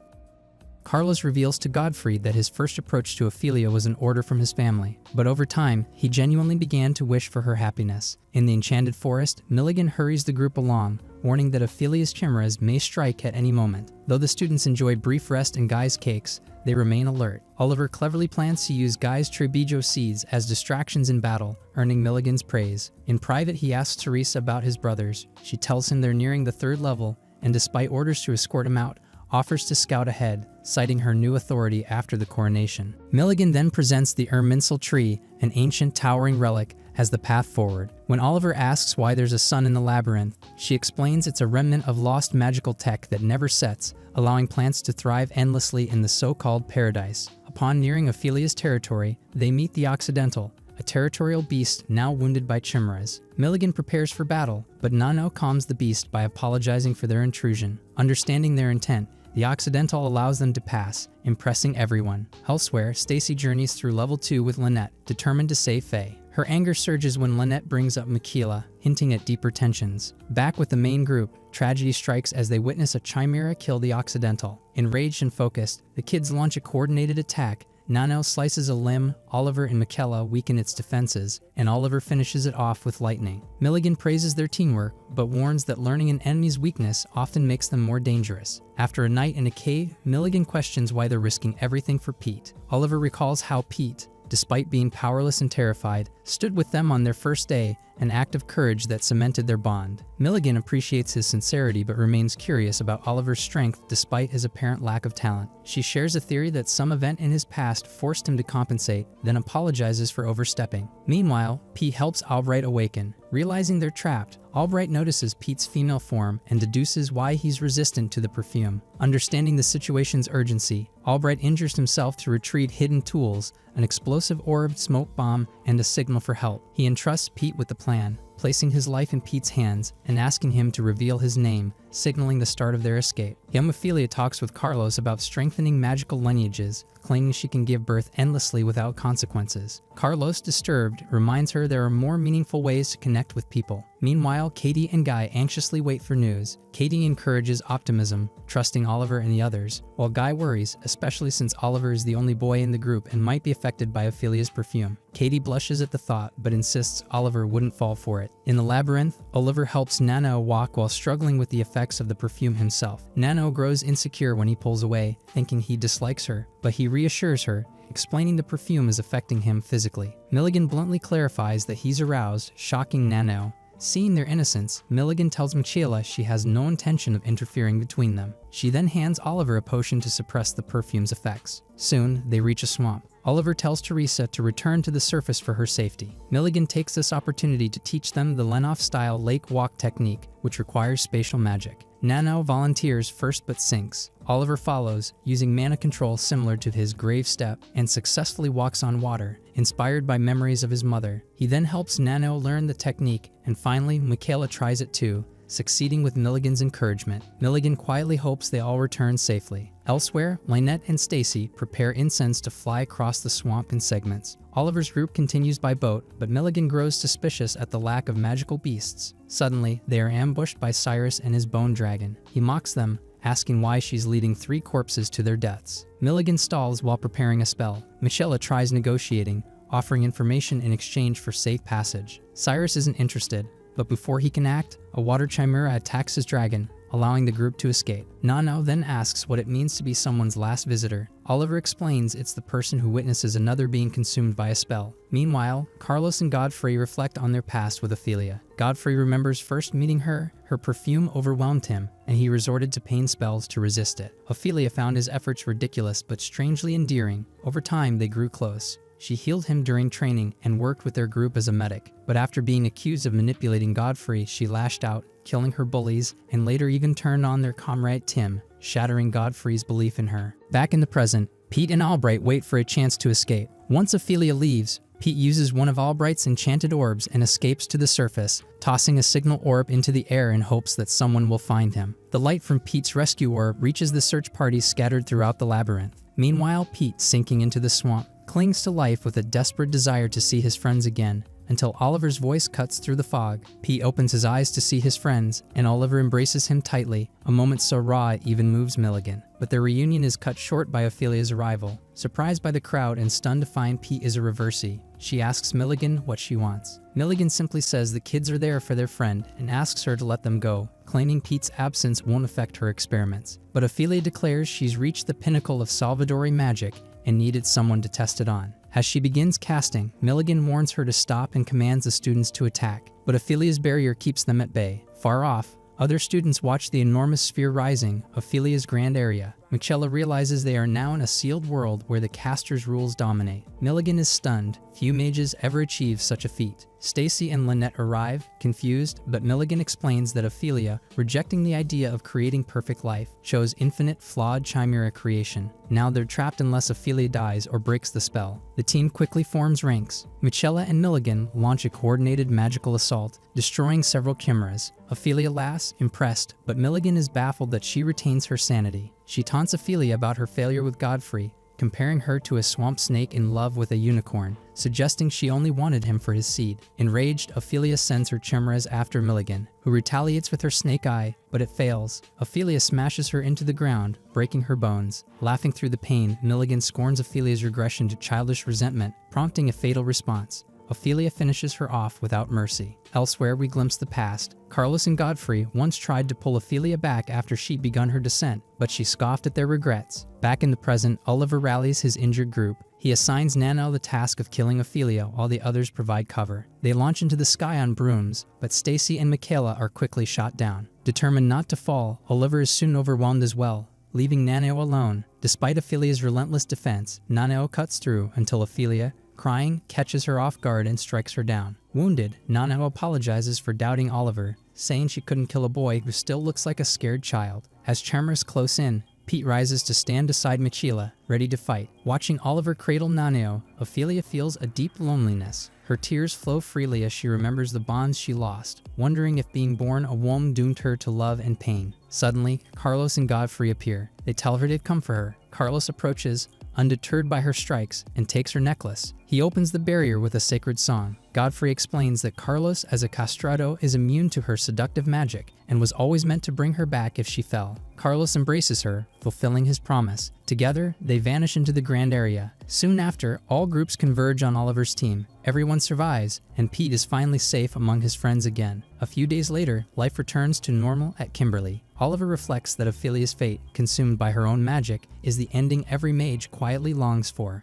Carlos reveals to Godfrey that his first approach to Ophelia was an order from his family, but over time, he genuinely began to wish for her happiness. In the Enchanted Forest, Milligan hurries the group along, warning that Ophelia's chimeras may strike at any moment. Though the students enjoy brief rest in Guy's cakes, they remain alert. Oliver cleverly plans to use Guy's Trebijo seeds as distractions in battle, earning Milligan's praise. In private, he asks Teresa about his brothers. She tells him they're nearing the third level, and despite orders to escort him out, offers to scout ahead, citing her new authority after the coronation. Milligan then presents the Erminsel tree, an ancient towering relic, as the path forward. When Oliver asks why there's a sun in the labyrinth, she explains it's a remnant of lost magical tech that never sets, allowing plants to thrive endlessly in the so-called paradise. Upon nearing Ophelia's territory, they meet the Occidental, a territorial beast now wounded by chimeras. Milligan prepares for battle, but Nano calms the beast by apologizing for their intrusion. Understanding their intent, the Occidental allows them to pass, impressing everyone. Elsewhere, Stacy journeys through level 2 with Lynette, determined to save Faye. Her anger surges when Lynette brings up Michaela, hinting at deeper tensions. Back with the main group, tragedy strikes as they witness a chimera kill the Occidental. Enraged and focused, the kids launch a coordinated attack. Nano slices a limb, Oliver and Michaela weaken its defenses, and Oliver finishes it off with lightning. Milligan praises their teamwork, but warns that learning an enemy's weakness often makes them more dangerous. After a night in a cave, Milligan questions why they're risking everything for Pete. Oliver recalls how Pete, despite being powerless and terrified, stood with them on their first day, an act of courage that cemented their bond. Milligan appreciates his sincerity but remains curious about Oliver's strength despite his apparent lack of talent. She shares a theory that some event in his past forced him to compensate, then apologizes for overstepping. Meanwhile, Pete helps Albright awaken. Realizing they're trapped, Albright notices Pete's female form and deduces why he's resistant to the perfume. Understanding the situation's urgency, Albright injures himself to retrieve hidden tools, an explosive orb, smoke bomb, and a signal for help. He entrusts Pete with the plan, placing his life in Pete's hands and asking him to reveal his name, signaling the start of their escape. Young Ophelia talks with Carlos about strengthening magical lineages, claiming she can give birth endlessly without consequences. Carlos, disturbed, reminds her there are more meaningful ways to connect with people. Meanwhile, Katie and Guy anxiously wait for news. Katie encourages optimism, trusting Oliver and the others, while Guy worries, especially since Oliver is the only boy in the group and might be affected by Ophelia's perfume. Katie blushes at the thought, but insists Oliver wouldn't fall for it. In the labyrinth, Oliver helps Nano walk while struggling with the effects of the perfume himself. Nano grows insecure when he pulls away, thinking he dislikes her, but he reassures her, explaining the perfume is affecting him physically. Milligan bluntly clarifies that he's aroused, shocking Nano. Seeing their innocence, Milligan tells Michaela she has no intention of interfering between them. She then hands Oliver a potion to suppress the perfume's effects. Soon, they reach a swamp. Oliver tells Teresa to return to the surface for her safety. Milligan takes this opportunity to teach them the Lennoff-style lake walk technique, which requires spatial magic. Nano volunteers first but sinks. Oliver follows, using mana control similar to his grave step, and successfully walks on water, inspired by memories of his mother. He then helps Nano learn the technique, and finally Michaela tries it too, succeeding with Milligan's encouragement. Milligan quietly hopes they all return safely. Elsewhere, Lynette and Stacy prepare incense to fly across the swamp in segments. Oliver's group continues by boat, but Milligan grows suspicious at the lack of magical beasts. Suddenly, they are ambushed by Cyrus and his bone dragon. He mocks them, asking why she's leading 3 corpses to their deaths. Milligan stalls while preparing a spell. Michelle tries negotiating, offering information in exchange for safe passage. Cyrus isn't interested, but before he can act, a water chimera attacks his dragon, allowing the group to escape. Nano then asks what it means to be someone's last visitor. Oliver explains it's the person who witnesses another being consumed by a spell. Meanwhile, Carlos and Godfrey reflect on their past with Ophelia. Godfrey remembers first meeting her. Her perfume overwhelmed him, and he resorted to pain spells to resist it. Ophelia found his efforts ridiculous but strangely endearing. Over time, they grew close. She healed him during training and worked with their group as a medic, but after being accused of manipulating Godfrey, she lashed out, killing her bullies, and later even turned on their comrade Tim, shattering Godfrey's belief in her. Back in the present, Pete and Albright wait for a chance to escape. Once Ophelia leaves, Pete uses one of Albright's enchanted orbs and escapes to the surface, tossing a signal orb into the air in hopes that someone will find him. The light from Pete's rescue orb reaches the search parties scattered throughout the labyrinth. Meanwhile, Pete, sinking into the swamp, clings to life with a desperate desire to see his friends again, until Oliver's voice cuts through the fog. Pete opens his eyes to see his friends, and Oliver embraces him tightly, a moment so raw it even moves Milligan. But their reunion is cut short by Ophelia's arrival. Surprised by the crowd and stunned to find Pete is a reversee, she asks Milligan what she wants. Milligan simply says the kids are there for their friend and asks her to let them go, claiming Pete's absence won't affect her experiments. But Ophelia declares she's reached the pinnacle of Salvadori magic and needed someone to test it on. As she begins casting, Milligan warns her to stop and commands the students to attack, but Ophelia's barrier keeps them at bay. Far off, other students watch the enormous sphere rising, Ophelia's grand area. Michella realizes they are now in a sealed world where the caster's rules dominate. Milligan is stunned. Few mages ever achieve such a feat. Stacy and Lynette arrive, confused, but Milligan explains that Ophelia, rejecting the idea of creating perfect life, chose infinite, flawed chimera creation. Now they're trapped unless Ophelia dies or breaks the spell. The team quickly forms ranks. Michella and Milligan launch a coordinated magical assault, destroying several chimeras. Ophelia laughs, impressed, but Milligan is baffled that she retains her sanity. She taunts Ophelia about her failure with Godfrey, comparing her to a swamp snake in love with a unicorn, suggesting she only wanted him for his seed. Enraged, Ophelia sends her chimeras after Milligan, who retaliates with her snake eye, but it fails. Ophelia smashes her into the ground, breaking her bones. Laughing through the pain, Milligan scorns Ophelia's regression to childish resentment, prompting a fatal response. Ophelia finishes her off without mercy. Elsewhere, we glimpse the past. Carlos and Godfrey once tried to pull Ophelia back after she'd begun her descent, but she scoffed at their regrets. Back in the present, Oliver rallies his injured group. He assigns Nano the task of killing Ophelia while the others provide cover. They launch into the sky on brooms, but Stacy and Michaela are quickly shot down. Determined not to fall, Oliver is soon overwhelmed as well, leaving Nano alone. Despite Ophelia's relentless defense, Nano cuts through until Ophelia, crying, catches her off guard and strikes her down. Wounded, Nano apologizes for doubting Oliver, saying she couldn't kill a boy who still looks like a scared child. As chimeras close in, Pete rises to stand beside Michela, ready to fight. Watching Oliver cradle Naneo, Ophelia feels a deep loneliness. Her tears flow freely as she remembers the bonds she lost, wondering if being born a womb doomed her to love and pain. Suddenly, Carlos and Godfrey appear. They tell her they've come for her. Carlos approaches, undeterred by her strikes, and takes her necklace. He opens the barrier with a sacred song. Godfrey explains that Carlos, as a castrado, is immune to her seductive magic and was always meant to bring her back if she fell. Carlos embraces her, fulfilling his promise. Together, they vanish into the grand area. Soon after, all groups converge on Oliver's team. Everyone survives, and Pete is finally safe among his friends again. A few days later, life returns to normal at Kimberly. Oliver reflects that Ophelia's fate, consumed by her own magic, is the ending every mage quietly longs for.